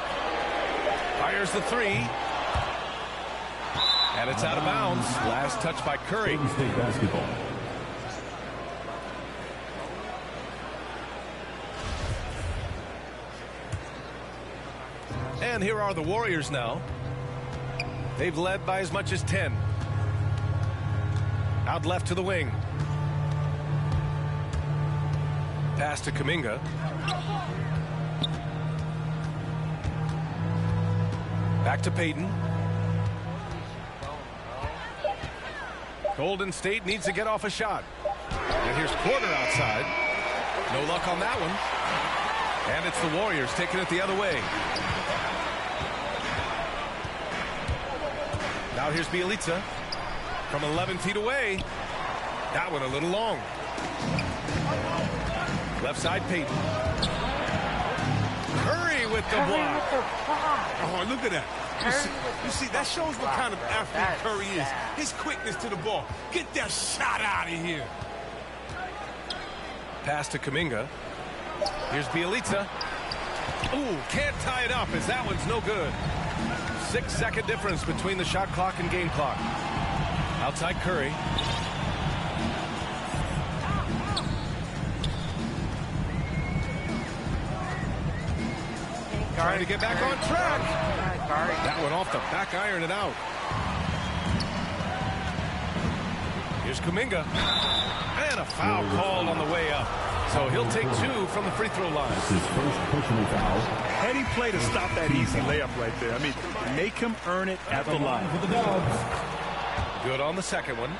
Fires the three. And it's out of bounds. Last touch by Curry. State basketball. And here are the Warriors now. They've led by as much as 10. Out left to the wing. Pass to Kuminga. Back to Payton. Golden State needs to get off a shot. And here's Porter outside. No luck on that one. And it's the Warriors taking it the other way. Now here's Bielitsa from 11 feet away. That one a little long. Left side, Payton. Curry with the block. Oh, look at that. You see, that shows what kind of athlete Curry is. His quickness to the ball. Get that shot out of here. Pass to Kuminga. Here's Bielitsa. Ooh, can't tie it up as that one's no good. 6-second difference between the shot clock and game clock. Outside Curry. Trying to get back on track. That one off the back iron and out. Here's Kuminga. And a foul called on the way up. So he'll take 2 from the free throw line. That's his first personal foul. Heady play to stop that easy layup right there. I mean, make him earn it at the line. Good on the second one.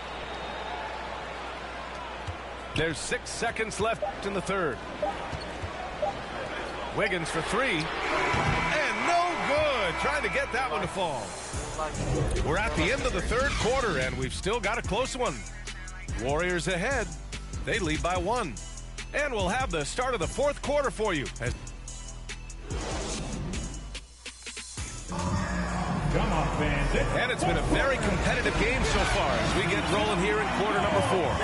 There's 6 seconds left in the third. Wiggins for 3. And no good. Trying to get that one to fall. We're at the end of the third quarter, and we've still got a close one. Warriors ahead. They lead by 1. And we'll have the start of the fourth quarter for you. And it's been a very competitive game so far as we get rolling here in quarter number 4.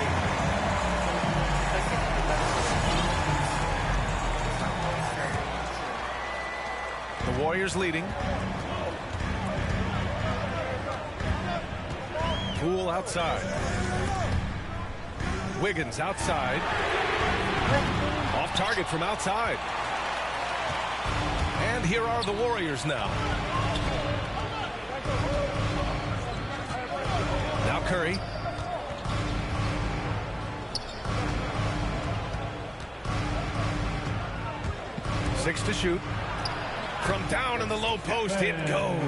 The Warriors leading. Poole outside. Wiggins outside. Off target from outside. And here are the Warriors now. Now Curry. Six to shoot. From down in the low post, it goes.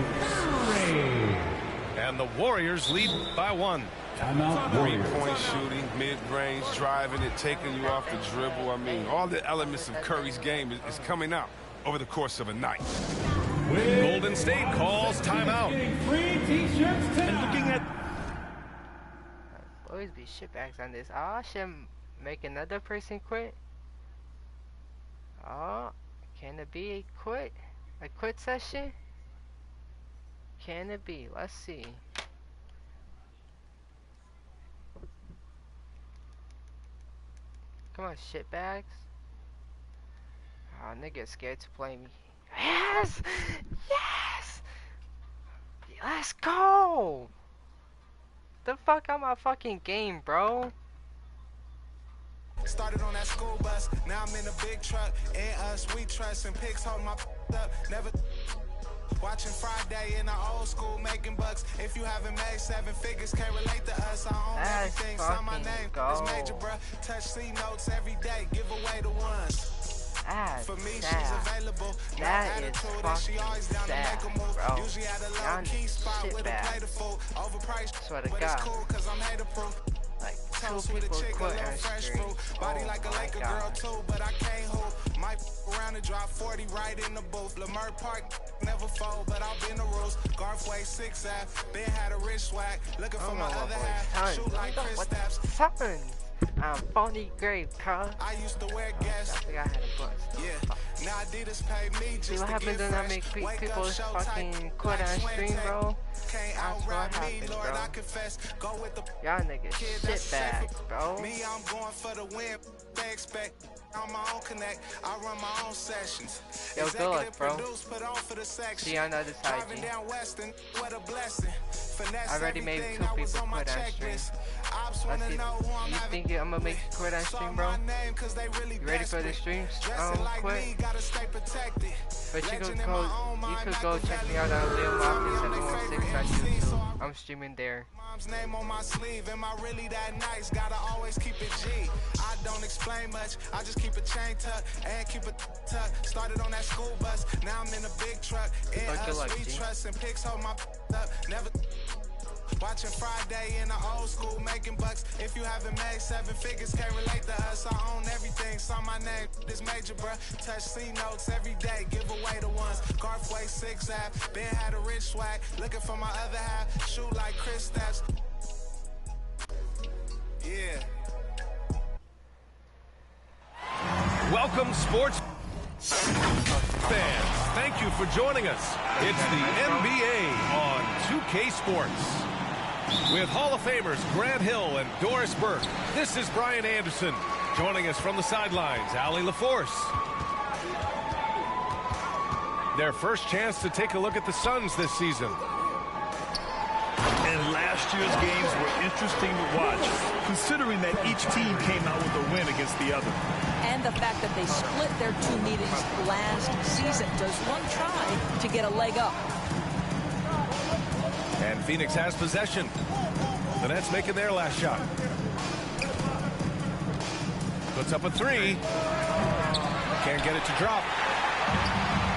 And the Warriors lead by 1. Three-point shooting, mid-range, driving it, taking you off the dribble. I mean, all the elements of Curry's game is coming out over the course of a night. Golden State calls timeout. And looking at... Always be shitbags on this. Oh, should make another person quit. Oh, can it be a quit? A quit session? Can it be? Let's see. Come on, shitbags. Oh, nigga scared to play me. Yes! Yes! Let's go! The fuck out my fucking game, bro. Started on that school bus, now I'm in a big truck. In us, we trust and pigs hold my up. Never watching Friday in the old school making bucks. If you haven't made 7 figures, can't relate to us. I own everything, sign my name. It's major, bruh. Touch C notes every day, give away the ones. For me, she's available. That is fucking sad, bro. Y'all shitbags. Swear to God. Like 2 people quit on stream. Oh my God. But I can't hold. Might around and drop 40 right in the booth. Lamar Park never fold, but I'll be in the rules. Garfway 6F, Ben had a rich swag. Looking for my other half. Shoot like Chris Steps. Something. Phony grave, cuz. I used to wear gas. I think I had a bus. Yeah. Now Adidas pay me just see what happens when I make people fucking quit on stream, bro? That's what happens, bro. Y'all niggas shitbags, bro. Me, I'm going for the win. They expect on my own connect. I run my own sessions. Yo, good luck, bro. See you on the other side, G. I already made 2 people quit on stream. Let's see. You think I'm gonna make you quit on stream, bro? You ready for the streams? Quit. But you could go check me out on Leomafia716 on YouTube. I'm streaming there. Mom's name on my sleeve. Am I really that nice? Gotta always keep it G. I don't explain much. I just keep a chain tuck and keep it tuck. Started on that school bus. Now I'm in a big truck. In us, we trust and pigs hold my up. Never. Watching Friday in the old school making bucks. If you haven't made 7 figures, can't relate to us. I own everything, sign my name. This major, bruh. Touch C notes every day, give away the ones. Garfway 6F, Ben had a rich swag. Looking for my other half, shoot like Chris Steps. Yeah. Welcome, sports fans. Thank you for joining us. It's the NBA on 2K Sports. With Hall of Famers Grant Hill and Doris Burke, this is Brian Anderson. Joining us from the sidelines, Allie LaForce. Their first chance to take a look at the Suns this season. And last year's games were interesting to watch, considering that each team came out with a win against the other. And the fact that they split their 2 meetings last season. Does one try to get a leg up? And Phoenix has possession. The Nets making their last shot. Puts up a 3. Can't get it to drop.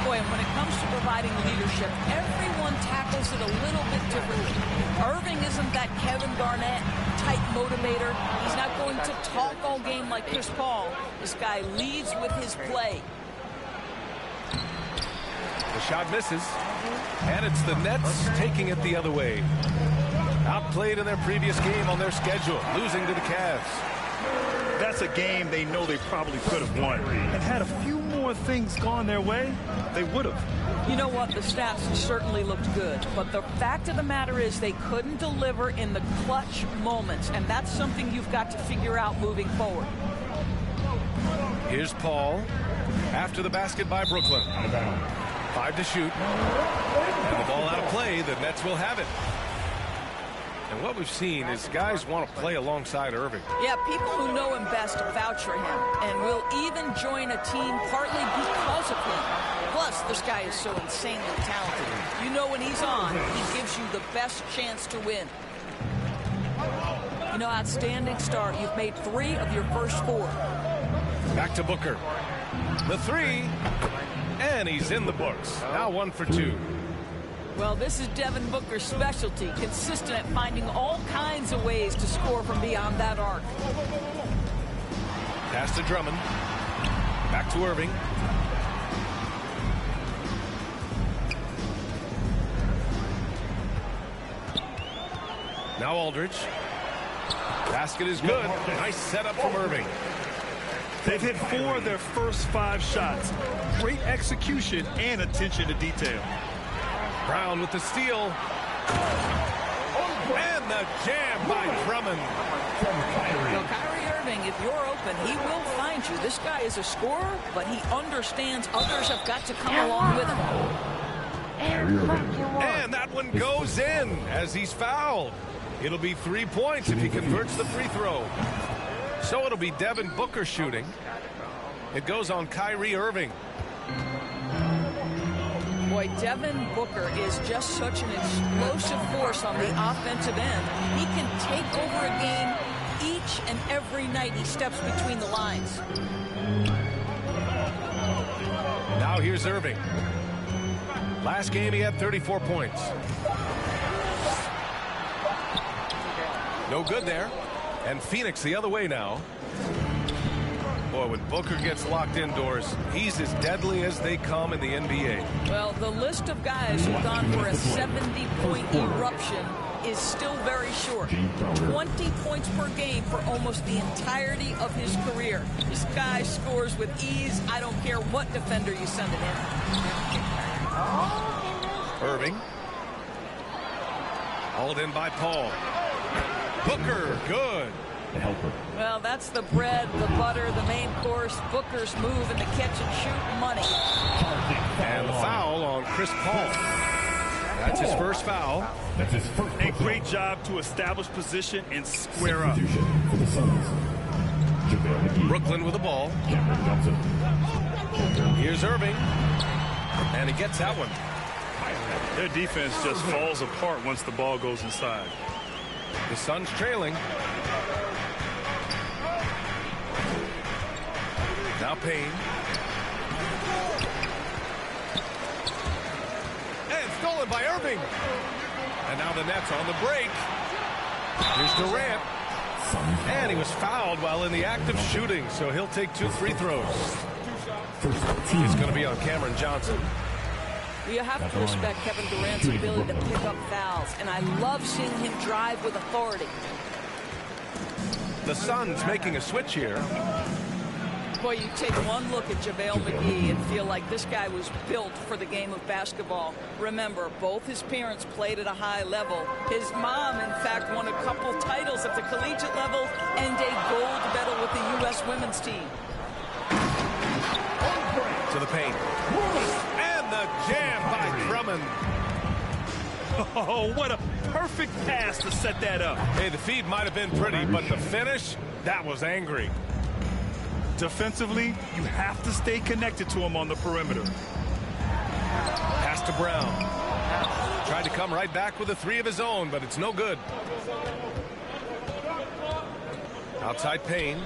Boy, and when it comes to providing leadership, everyone tackles it a little bit differently. Irving isn't that Kevin Garnett type motivator. He's not going to talk all game like Chris Paul. This guy leads with his play. The shot misses. And it's the Nets taking it the other way. Outplayed in their previous game on their schedule, losing to the Cavs. That's a game they know they probably could have won and had a few more have things gone their way, they would have. You know what? The stats certainly looked good, but the fact of the matter is they couldn't deliver in the clutch moments, and that's something you've got to figure out moving forward. Here's Paul. After the basket by Brooklyn. 5 to shoot. And the ball out of play. The Nets will have it. And what we've seen is guys want to play alongside Irving. Yeah, people who know him best vouch for him and will even join a team partly because of him. Plus, this guy is so insanely talented. You know when he's on, he gives you the best chance to win. You know, outstanding start. You've made 3 of your first 4. Back to Booker. The 3. And he's in the books. Now 1 for 2. Well, this is Devin Booker's specialty, consistent at finding all kinds of ways to score from beyond that arc. Pass to Drummond. Back to Irving. Now Aldridge. Basket is good. Nice setup from Irving. They've hit 4 of their first 5 shots. Great execution and attention to detail. Brown with the steal. And the jam by Drummond. Well, Kyrie Irving, if you're open, he will find you. This guy is a scorer, but he understands others have got to come along with him. And that one goes in as he's fouled. It'll be 3 points if he converts the free throw. So it'll be Devin Booker shooting. It goes on Kyrie Irving. Boy, Devin Booker is just such an explosive force on the offensive end. He can take over a game each and every night he steps between the lines. Now here's Irving. Last game he had 34 points. No good there. And Phoenix the other way now. Boy, when Booker gets locked indoors, he's as deadly as they come in the NBA. Well, the list of guys who've gone for a 70-point eruption is still very short. 20 points per game for almost the entirety of his career. This guy scores with ease. I don't care what defender you send it in. Irving. Hauled in by Paul. Booker, good. Well, that's the bread, the butter, the main course, Booker's move, and the catch-and-shoot money. And the foul on Chris Paul. That's his first foul. That's his first. A great job to establish position and square up. Brooklyn with the ball. Here's Irving. And he gets that one. Their defense just falls apart once the ball goes inside. The Suns trailing. Now Payne. And stolen by Irving. And now the Nets on the break. Here's Durant. And he was fouled while in the act of shooting, so he'll take 2 free throws. It's going to be on Cameron Johnson. You have to respect Kevin Durant's ability to pick up fouls, and I love seeing him drive with authority. The Suns making a switch here. Boy, you take one look at JaVale McGee and feel like this guy was built for the game of basketball. Remember, both his parents played at a high level. His mom, in fact, won a couple titles at the collegiate level and a gold medal with the U.S. women's team. To the paint. And the jam by Drummond. Oh, what a perfect pass to set that up. Hey, the feed might have been pretty, but the finish, that was angry. Defensively, you have to stay connected to him on the perimeter. Pass to Brown. Tried to come right back with a 3 of his own, but it's no good. Outside Payne.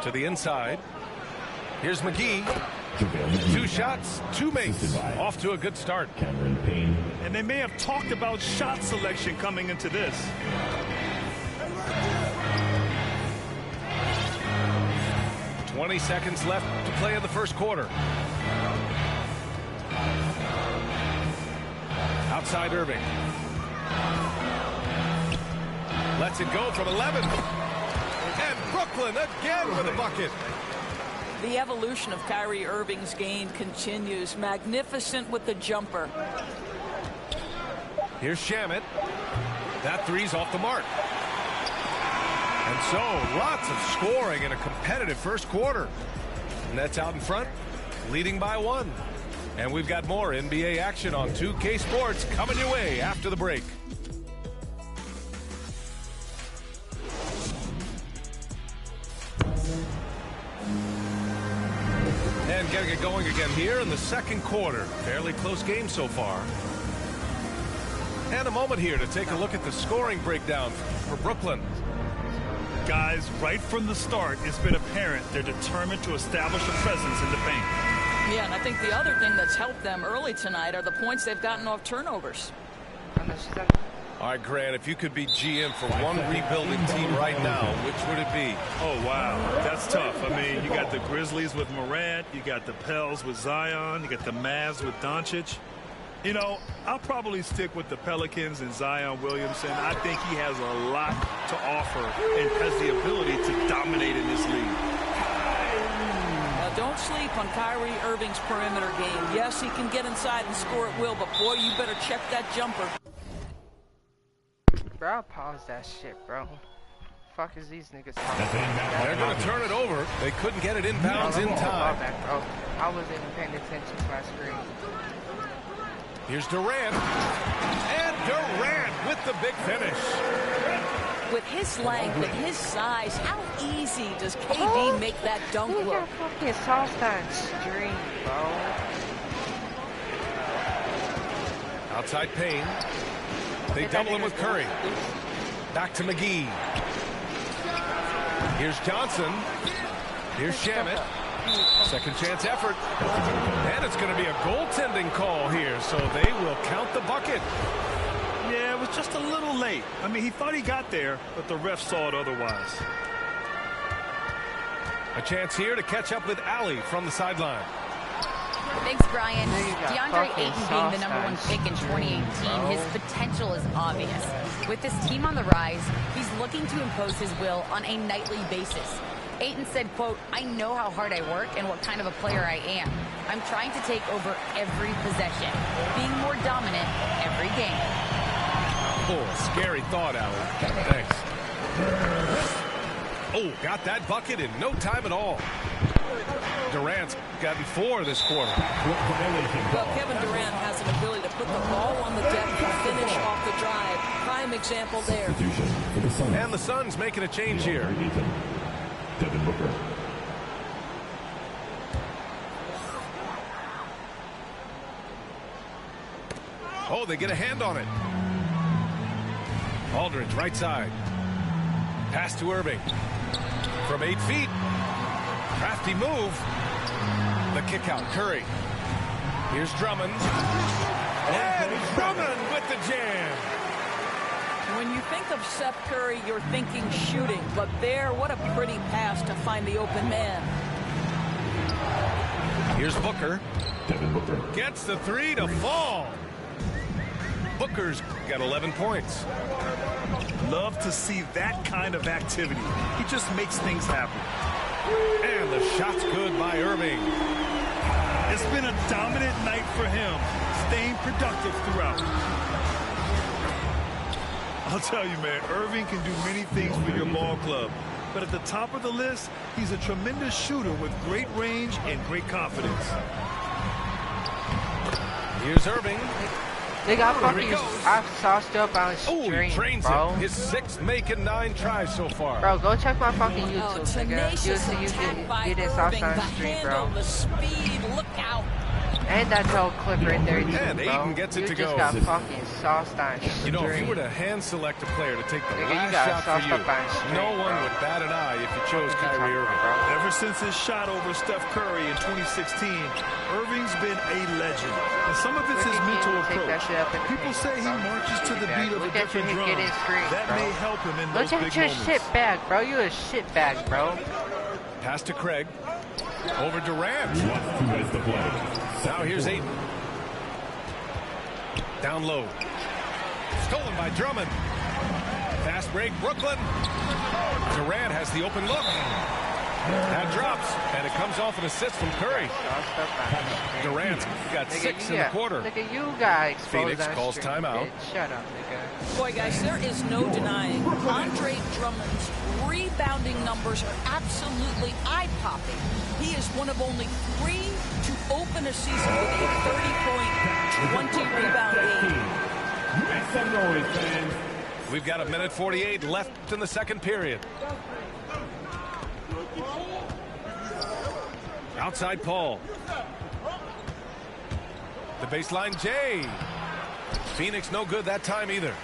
To the inside. Here's McGee. 2 shots, 2 makes. Off to a good start. And they may have talked about shot selection coming into this. $20 seconds left to play in the first quarter. Outside Irving. Lets it go from 11. And Brooklyn again with a bucket. The evolution of Kyrie Irving's game continues. Magnificent with the jumper. Here's Shamet. That three's off the mark. And so, lots of scoring in a competitive first quarter. Nets out in front, leading by 1. And we've got more NBA action on 2K Sports coming your way after the break. And getting it going again here in the second quarter. Fairly close game so far. And a moment here to take a look at the scoring breakdown for Brooklyn. Guys, right from the start, it's been apparent they're determined to establish a presence in the paint. Yeah, and I think the other thing that's helped them early tonight are the points they've gotten off turnovers. All right, Grant, if you could be GM for one rebuilding team right now, which would it be? Oh, wow. That's tough. I mean, you got the Grizzlies with Morant, you got the Pels with Zion, you got the Mavs with Doncic. You know, I'll probably stick with the Pelicans and Zion Williamson. I think he has a lot to offer and has the ability to dominate in this league. Now, don't sleep on Kyrie Irving's perimeter game. Yes, he can get inside and score at will, but boy, you better check that jumper. Bro, I'll pause that shit, bro. Fuck is these niggas talking about? They're going to turn it over. They couldn't get it inbounds in time. Bro. I wasn't even paying attention to my screen. Here's Durant. And Durant with the big finish. With his length and his size, how easy does KD make that dunk look? Look at fucking Southside stream, bro. Outside Payne. They double him with Curry. Back to McGee. Here's Johnson. Here's Shamet. Second chance effort. And it's going to be a goaltending call here, so they will count the bucket. Yeah, it was just a little late. I mean, he thought he got there, but the ref saw it otherwise. A chance here to catch up with Allie from the sideline. Thanks, Brian. DeAndre Ayton being the #1 pick in 2018, his potential is obvious. With this team on the rise, he's looking to impose his will on a nightly basis. Ayton said, quote, "I know how hard I work and what kind of a player I am. I'm trying to take over every possession, being more dominant every game." Oh, scary thought, Allie. Thanks. Oh, got that bucket in no time at all. Durant's gotten 4 this quarter. Well, Kevin Durant has an ability to put the ball on the deck and finish off the drive. Prime example there. And the Suns making a change here. Devin Booker. Oh, they get a hand on it. Aldridge, right side. Pass to Irving. From 8 feet. Crafty move. The kick out, Curry. Here's Drummond. And Drummond with the jam. When you think of Seth Curry, you're thinking shooting. But there, what a pretty pass to find the open man. Here's Booker. Devin Booker. Gets the 3 to fall. Booker's got 11 points. Love to see that kind of activity. He just makes things happen. And the shot's good by Irving. It's been a dominant night for him, staying productive throughout. I'll tell you, man, Irving can do many things for your ball club. But at the top of the list, he's a tremendous shooter with great range and great confidence. Here's Irving. They got fucking sauced up on stream, he trains bro. him. His 6th make and 9 tries so far. Bro, go check my fucking YouTube, nigga. You'll see you get sauced on stream, bro. The speed, look out. And that little clip right there, too, And bro. Ayton gets it to go. You just got fucking sauced on stream. You know, if you were to hand select a player to take the Nigga, you last got shot for sauced you, up on stream, no one bro. would bat an eye if you chose Kyrie Irving. Ever since his shot over Steph Curry in 2016, Irving's been a legend. And some of it's his mental approach. People say he marches to the beat of a different drum. That may help him in those big moments. Look at your shit bag, bro. You a shit bag, bro. Pass to Craig. Over Durant. Now here's Ayton. Down low. Stolen by Drummond. Fast break, Brooklyn. Durant has the open look. That drops, and it comes off an assist from Curry. Durant's got 6 in the quarter. Look at you guys. Phoenix calls timeout. Shut up, nigga. Boy, guys, there is no denying Andre Drummond's rebounding numbers are absolutely eye-popping. He is one of only 3 to open a season with a 30-point, 20-rebound game. Make some noise, fans. We've got 1:48 left in the second period. Outside Paul. The baseline Jay. Phoenix no good that time either.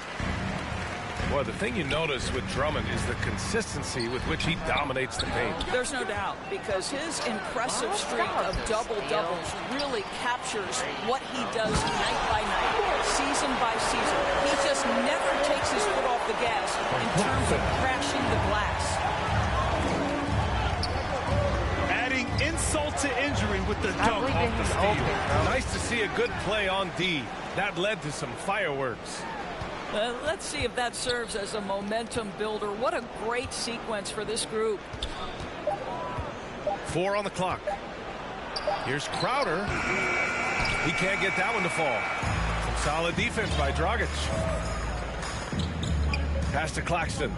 Boy, the thing you notice with Drummond is the consistency with which he dominates the paint. There's no doubt, because his impressive streak of double-doubles really captures what he does night by night, season by season. He just never takes his foot off the gas in terms of crashing the glass. Adding insult to injury with the dunk off the steal. Nice to see a good play on D. That led to some fireworks. Let's see if that serves as a momentum builder. What a great sequence for this group. 4 on the clock. Here's Crowder. He can't get that one to fall. Some solid defense by Dragic. Pass to Claxton.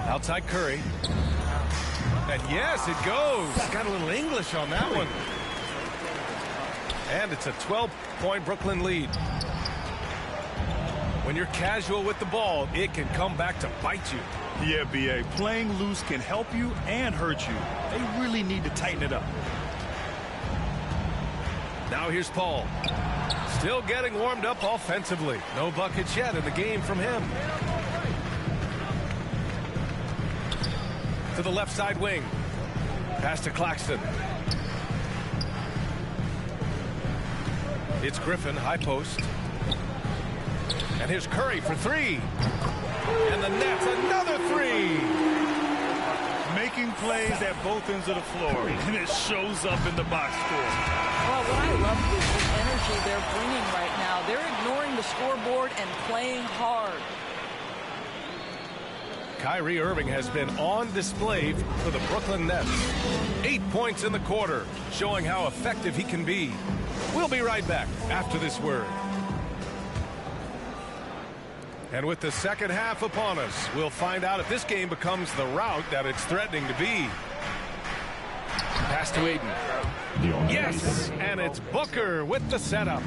Outside Curry. And yes, it goes. Got a little English on that one. And it's a 12-point Brooklyn lead. When you're casual with the ball, it can come back to bite you. Yeah, B.A. Playing loose can help you and hurt you. They really need to tighten it up. Now here's Paul. Still getting warmed up offensively. No buckets yet in the game from him. To the left side wing. Pass to Claxton. It's Griffin, high post. And here's Curry for 3. And the net's another 3. Making plays at both ends of the floor, and it shows up in the box score. Well, what I love is the energy they're bringing right now. They're ignoring the scoreboard and playing hard. Kyrie Irving has been on display for the Brooklyn Nets. 8 points in the quarter, showing how effective he can be. We'll be right back after this word. And with the second half upon us, we'll find out if this game becomes the rout that it's threatening to be. Pass to Ayton. Yes, and it's Booker with the setup.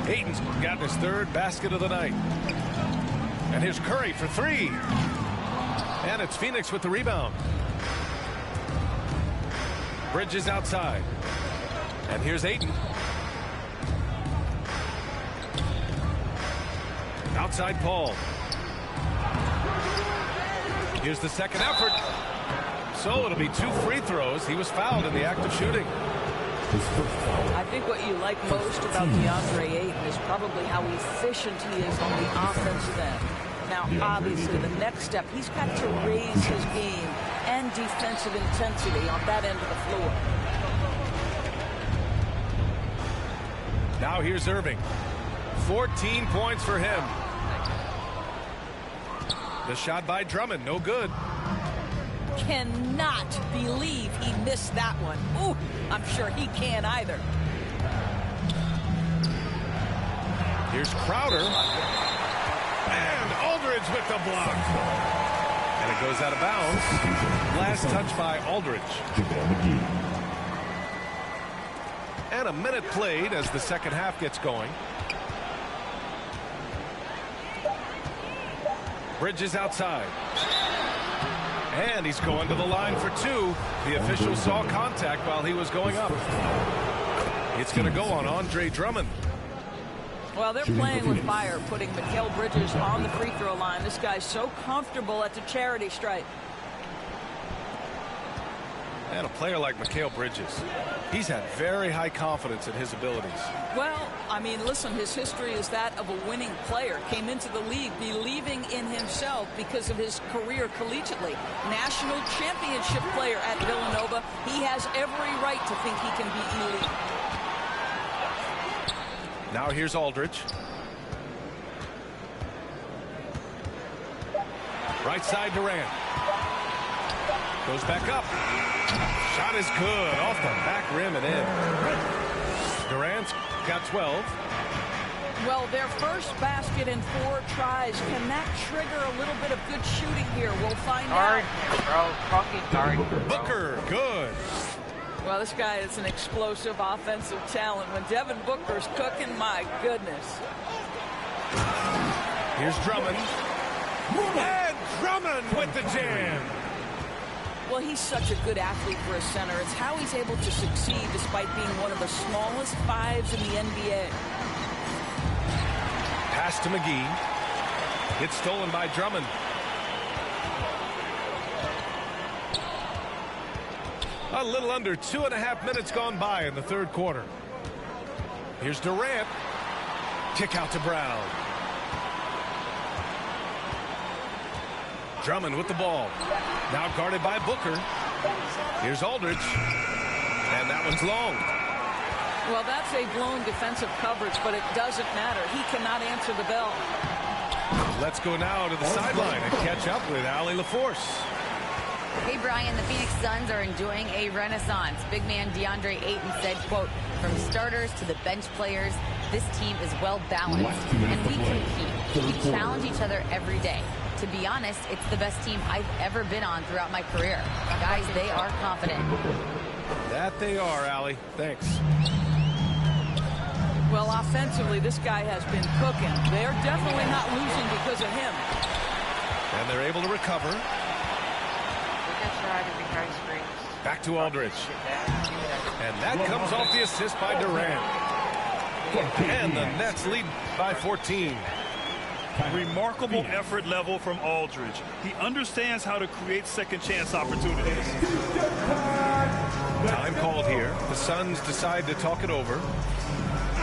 Ayton's gotten his 3rd basket of the night. And here's Curry for 3. And it's Phoenix with the rebound. Bridges outside. And here's Ayton. Outside Paul. Here's the second effort. So it'll be 2 free throws. He was fouled in the act of shooting. I think what you like most about DeAndre Ayton is probably how efficient he is on the offensive end. Now, obviously, the next step, he's got to raise his game and defensive intensity on that end of the floor. Now here's Irving. 14 points for him. The shot by Drummond, no good. Cannot believe he missed that one. Ooh, I'm sure he can't either. Here's Crowder. And Aldridge with the block. And it goes out of bounds. Last touch by Aldridge. And a minute played as the second half gets going. Bridges outside. And he's going to the line for 2. The official saw contact while he was going up. It's going to go on Andre Drummond. Well, they're playing with fire, putting Mikal Bridges on the free throw line. This guy's so comfortable at the charity stripe. And a player like Mikal Bridges, he's had very high confidence in his abilities. Well, I mean, listen, his history is that of a winning player. Came into the league believing in himself because of his career collegiately. National championship player at Villanova. He has every right to think he can be elite. Now here's Aldridge. Right side, Durant. Goes back up. Shot is good. Off the back rim and in. Durant's got 12. Well, their first basket in 4 tries. Can that trigger a little bit of good shooting here? We'll find out. Bro, fucking guard, bro. Booker, good. Well, this guy is an explosive offensive talent. When Devin Booker's cooking, my goodness. Here's Drummond. And Drummond with the jam. Well, he's such a good athlete for a center. It's how he's able to succeed despite being one of the smallest 5s in the NBA. Pass to McGee. It's stolen by Drummond. A little under 2.5 minutes gone by in the third quarter. Here's Durant. Kick out to Brown. Drummond with the ball. Now guarded by Booker. Here's Aldridge. And that one's long. Well, that's a blown defensive coverage, but it doesn't matter. He cannot answer the bell. Let's go now to the sideline and catch up with Allie LaForce. Hey, Brian, the Phoenix Suns are enjoying a renaissance. Big man DeAndre Ayton said, quote, "From starters to the bench players, this team is well balanced, and we compete. We challenge each other every day. To be honest, it's the best team I've ever been on throughout my career. Guys, they are confident." That they are, Allie. Thanks. Well, offensively, this guy has been cooking. They're definitely not losing because of him. And they're able to recover. Back to Aldridge. And that comes off the assist by Durant. And the Nets lead by 14. Remarkable effort level from Aldridge. He understands how to create second chance opportunities. Time called here. The Suns decide to talk it over.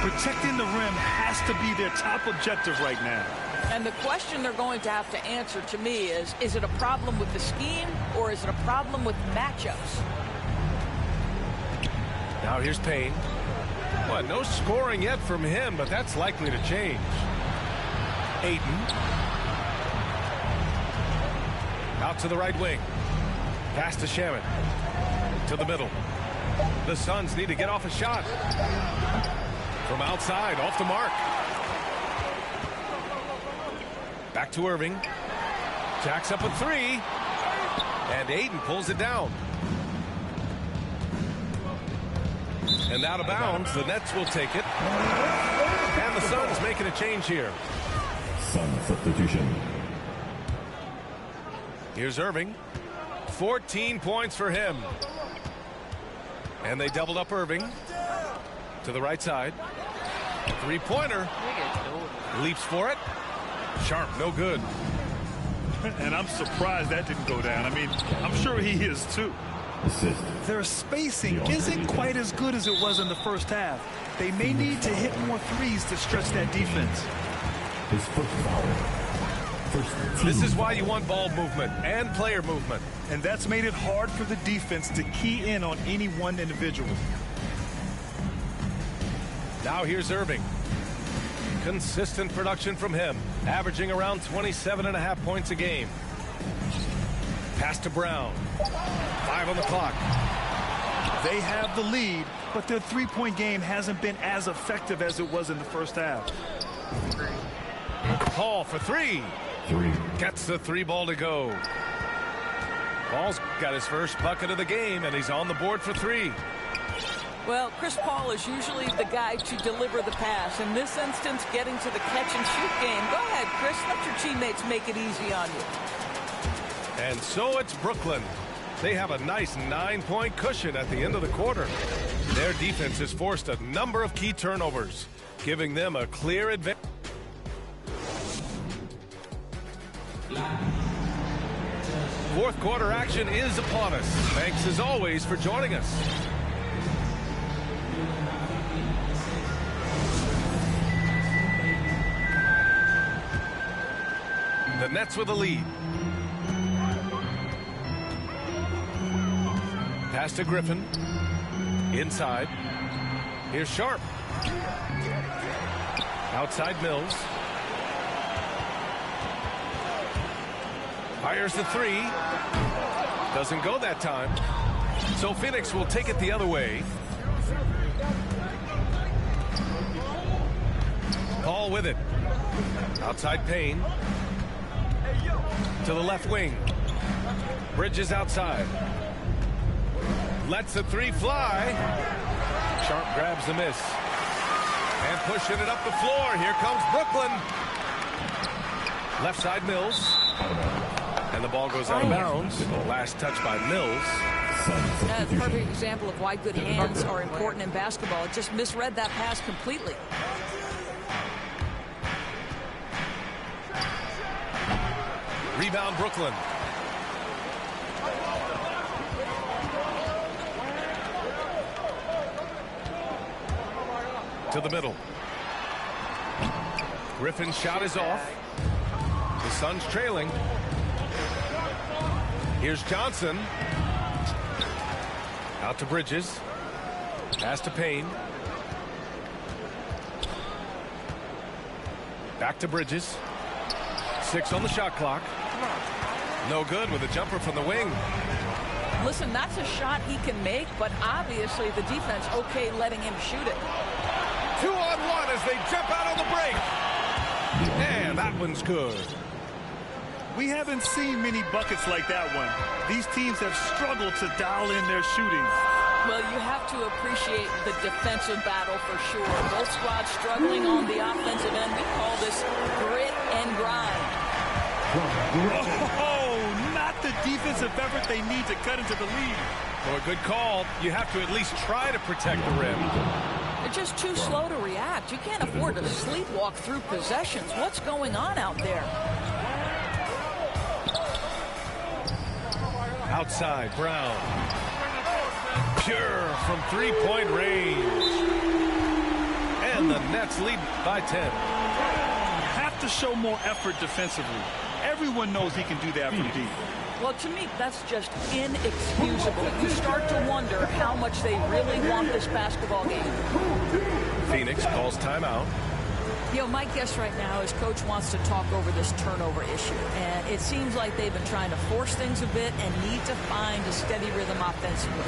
Protecting the rim has to be their top objective right now. And the question they're going to have to answer to me is it a problem with the scheme or is it a problem with matchups? Now here's Payne. Well, no scoring yet from him, but that's likely to change. Ayton. Out to the right wing. Pass to Shaman. To the middle. The Suns need to get off a shot. From outside, off the mark. Back to Irving. Jacks up a 3. And Ayton pulls it down. And out of bounds, the Nets will take it. And the Suns making a change here. Sun substitution. Here's Irving. 14 points for him. And they doubled up Irving. To the right side. 3-pointer. Leaps for it. Sharp, no good. And I'm surprised that didn't go down. I mean, I'm sure he is too. Assist. Their spacing isn't quite as good as it was in the first half. They may need to hit more threes to stretch that defense. His first foul. This is why you want ball movement and player movement. And that's made it hard for the defense to key in on any one individual. Now here's Irving. Consistent production from him, averaging around 27.5 points a game. Pass to Brown. 5 on the clock. They have the lead, but their three-point game hasn't been as effective as it was in the first half. Paul for 3. Gets the 3 ball to go. Paul's got his first bucket of the game, and he's on the board for 3. Well, Chris Paul is usually the guy to deliver the pass. In this instance, getting to the catch-and-shoot game. Go ahead, Chris. Let your teammates make it easy on you. And so it's Brooklyn. They have a nice 9-point cushion at the end of the quarter. Their defense has forced a number of key turnovers, giving them a clear advantage. Fourth quarter action is upon us. Thanks as always for joining us. The Nets with a lead. Pass to Griffin. Inside. Here's Sharp. Outside Mills. Fires the three. Doesn't go that time. So Phoenix will take it the other way. Paul with it. Outside Payne. To the left wing. Bridges outside. Lets the three fly. Sharp grabs the miss. And pushing it up the floor. Here comes Brooklyn. Left side Mills. And the ball goes out of bounds. Last touch by Mills. That's a perfect example of why good hands are important in basketball. It just misread that pass completely. Rebound Brooklyn. To the middle. Griffin's shot is off. The Suns trailing. Here's Johnson. Out to Bridges. Pass to Payne. Back to Bridges. 6 on the shot clock. No good with a jumper from the wing. Listen, that's a shot he can make, but obviously the defense okay letting him shoot it. 2-on-1 as they jump out on the break. And that one's good. We haven't seen many buckets like that one. These teams have struggled to dial in their shooting. Well, you have to appreciate the defensive battle for sure. Both squads struggling on the offensive end. We call this grit and grind. Oh, not the defensive effort they need to cut into the lead. For a good call, you have to at least try to protect the rim. They're just too slow to react. You can't afford to sleepwalk through possessions. What's going on out there? Outside, Brown. Pure from three-point range. And the Nets lead by 10. Have to show more effort defensively. Everyone knows he can do that from deep. Well, to me, that's just inexcusable. You start to wonder how much they really want this basketball game. Phoenix calls timeout. You know, my guess right now is Coach wants to talk over this turnover issue. And it seems like they've been trying to force things a bit and need to find a steady rhythm offensively.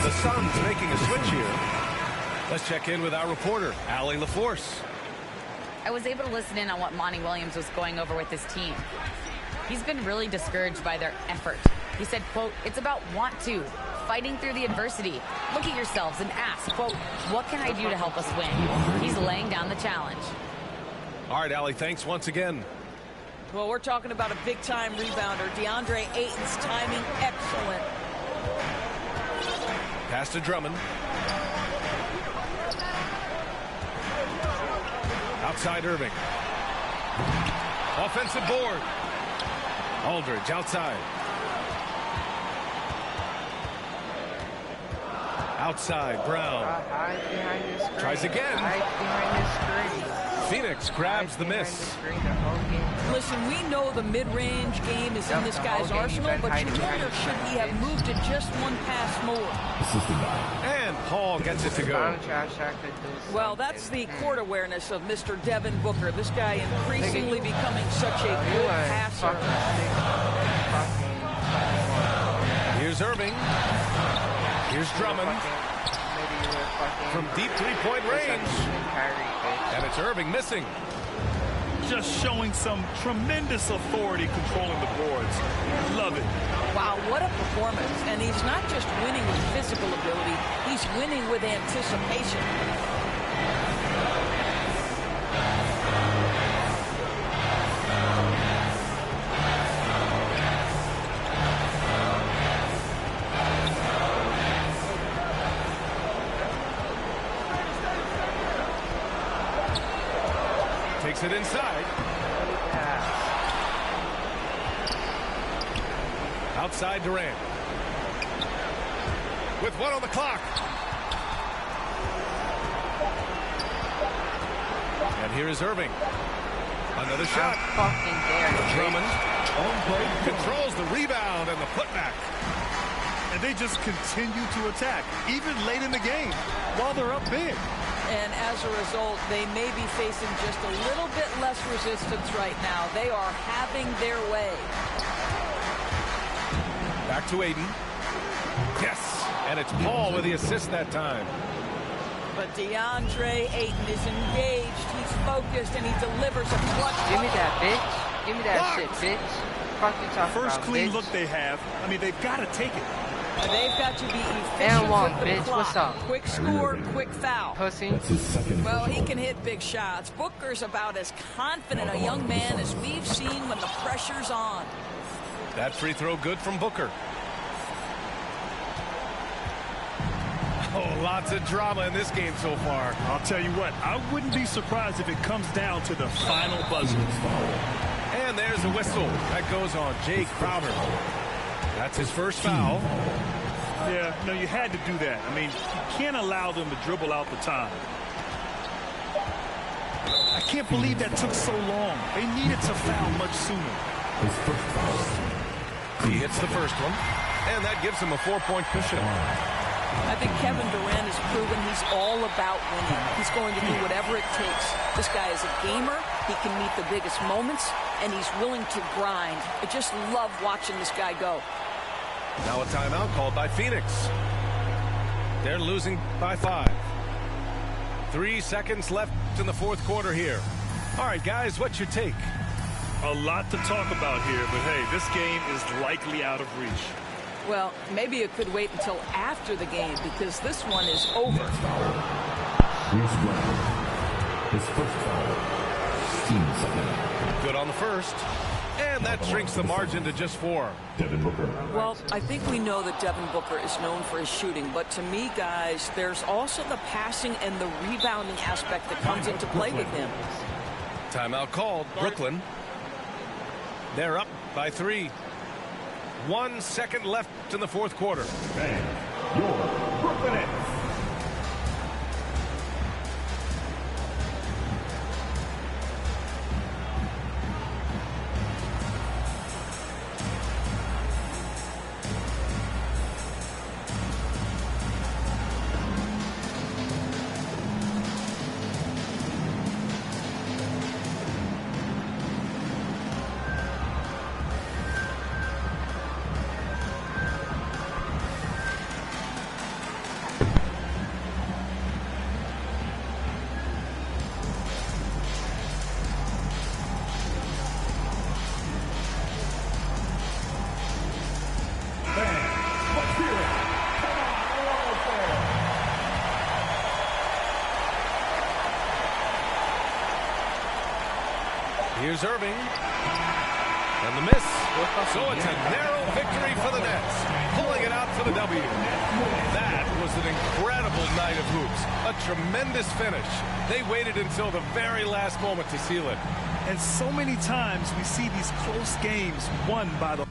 The Suns making a switch here. Let's check in with our reporter, Allie LaForce. I was able to listen in on what Monty Williams was going over with his team. He's been really discouraged by their effort. He said, quote, "It's about want to, fighting through the adversity. Look at yourselves and ask, quote, what can I do to help us win?" He's laying down the challenge. All right, Allie, thanks once again. Well, we're talking about a big-time rebounder. DeAndre Ayton's timing, excellent. Pass to Drummond. Outside Irving. Offensive board. Aldridge outside. Outside, Brown. Tries again. Phoenix grabs the miss. Listen, we know the mid-range game is in this guy's arsenal, but you wonder should he have moved to just one pass more. And Paul gets it to go. Well, that's the court awareness of Mr. Devin Booker. This guy increasingly becoming such a good passer. Here's Irving. Here's Drummond. From deep three-point range. And it's Irving missing. Just showing some tremendous authority controlling the boards. Love it. Wow, what a performance. And he's not just winning with physical ability, he's winning with anticipation. Takes it inside. Outside Durant. With 1 on the clock. And here is Irving. Another shot. Drummond controls the rebound and the putback. And they just continue to attack, even late in the game, while they're up big. And as a result, they may be facing just a little bit less resistance right now. They are having their way. Back to Aiden. Yes, and it's Paul with the assist that time. But DeAndre Ayton is engaged, he's focused, and he delivers a clutch. Give me that, bitch. Give me that shit, bitch. Fuck you talking First about, clean bitch. look they have. I mean, they've got to take it. They've got to be efficient And one, with the bitch. clock. What's up? Quick score, quick foul. Pussy. Well, he can hit big shots. Booker's about as confident a young man as we've seen when the pressure's on. That free throw good from Booker. Oh, lots of drama in this game so far. I'll tell you what, I wouldn't be surprised if it comes down to the final buzzer. And there's a whistle. That goes on Jay Crowder. That's his first foul. Yeah, no, you had to do that. I mean, you can't allow them to dribble out the time. I can't believe that took so long. They needed to foul much sooner. His first foul. He hits the first one, and that gives him a 4-point cushion. I think Kevin Durant has proven he's all about winning. He's going to do whatever it takes. This guy is a gamer. He can meet the biggest moments, and he's willing to grind. I just love watching this guy go. Now a timeout called by Phoenix. They're losing by 5. 3 seconds left in the fourth quarter here. All right, guys, what's your take? A lot to talk about here, but hey, this game is likely out of reach. Well, maybe it could wait until after the game because this one is over. His first foul. Team second. Good on the first. And that shrinks the margin to just 4. Devin Booker. Well, I think we know that Devin Booker is known for his shooting, but to me, guys, there's also the passing and the rebounding aspect that comes into play with him. Timeout called. Brooklyn. They're up by 3. 1 second left in the fourth quarter. And your Brooklyn Nets. Here's Irving. And the miss. So it's a narrow victory for the Nets, pulling it out for the W. That was an incredible night of hoops. A tremendous finish. They waited until the very last moment to seal it. And so many times we see these close games won by the...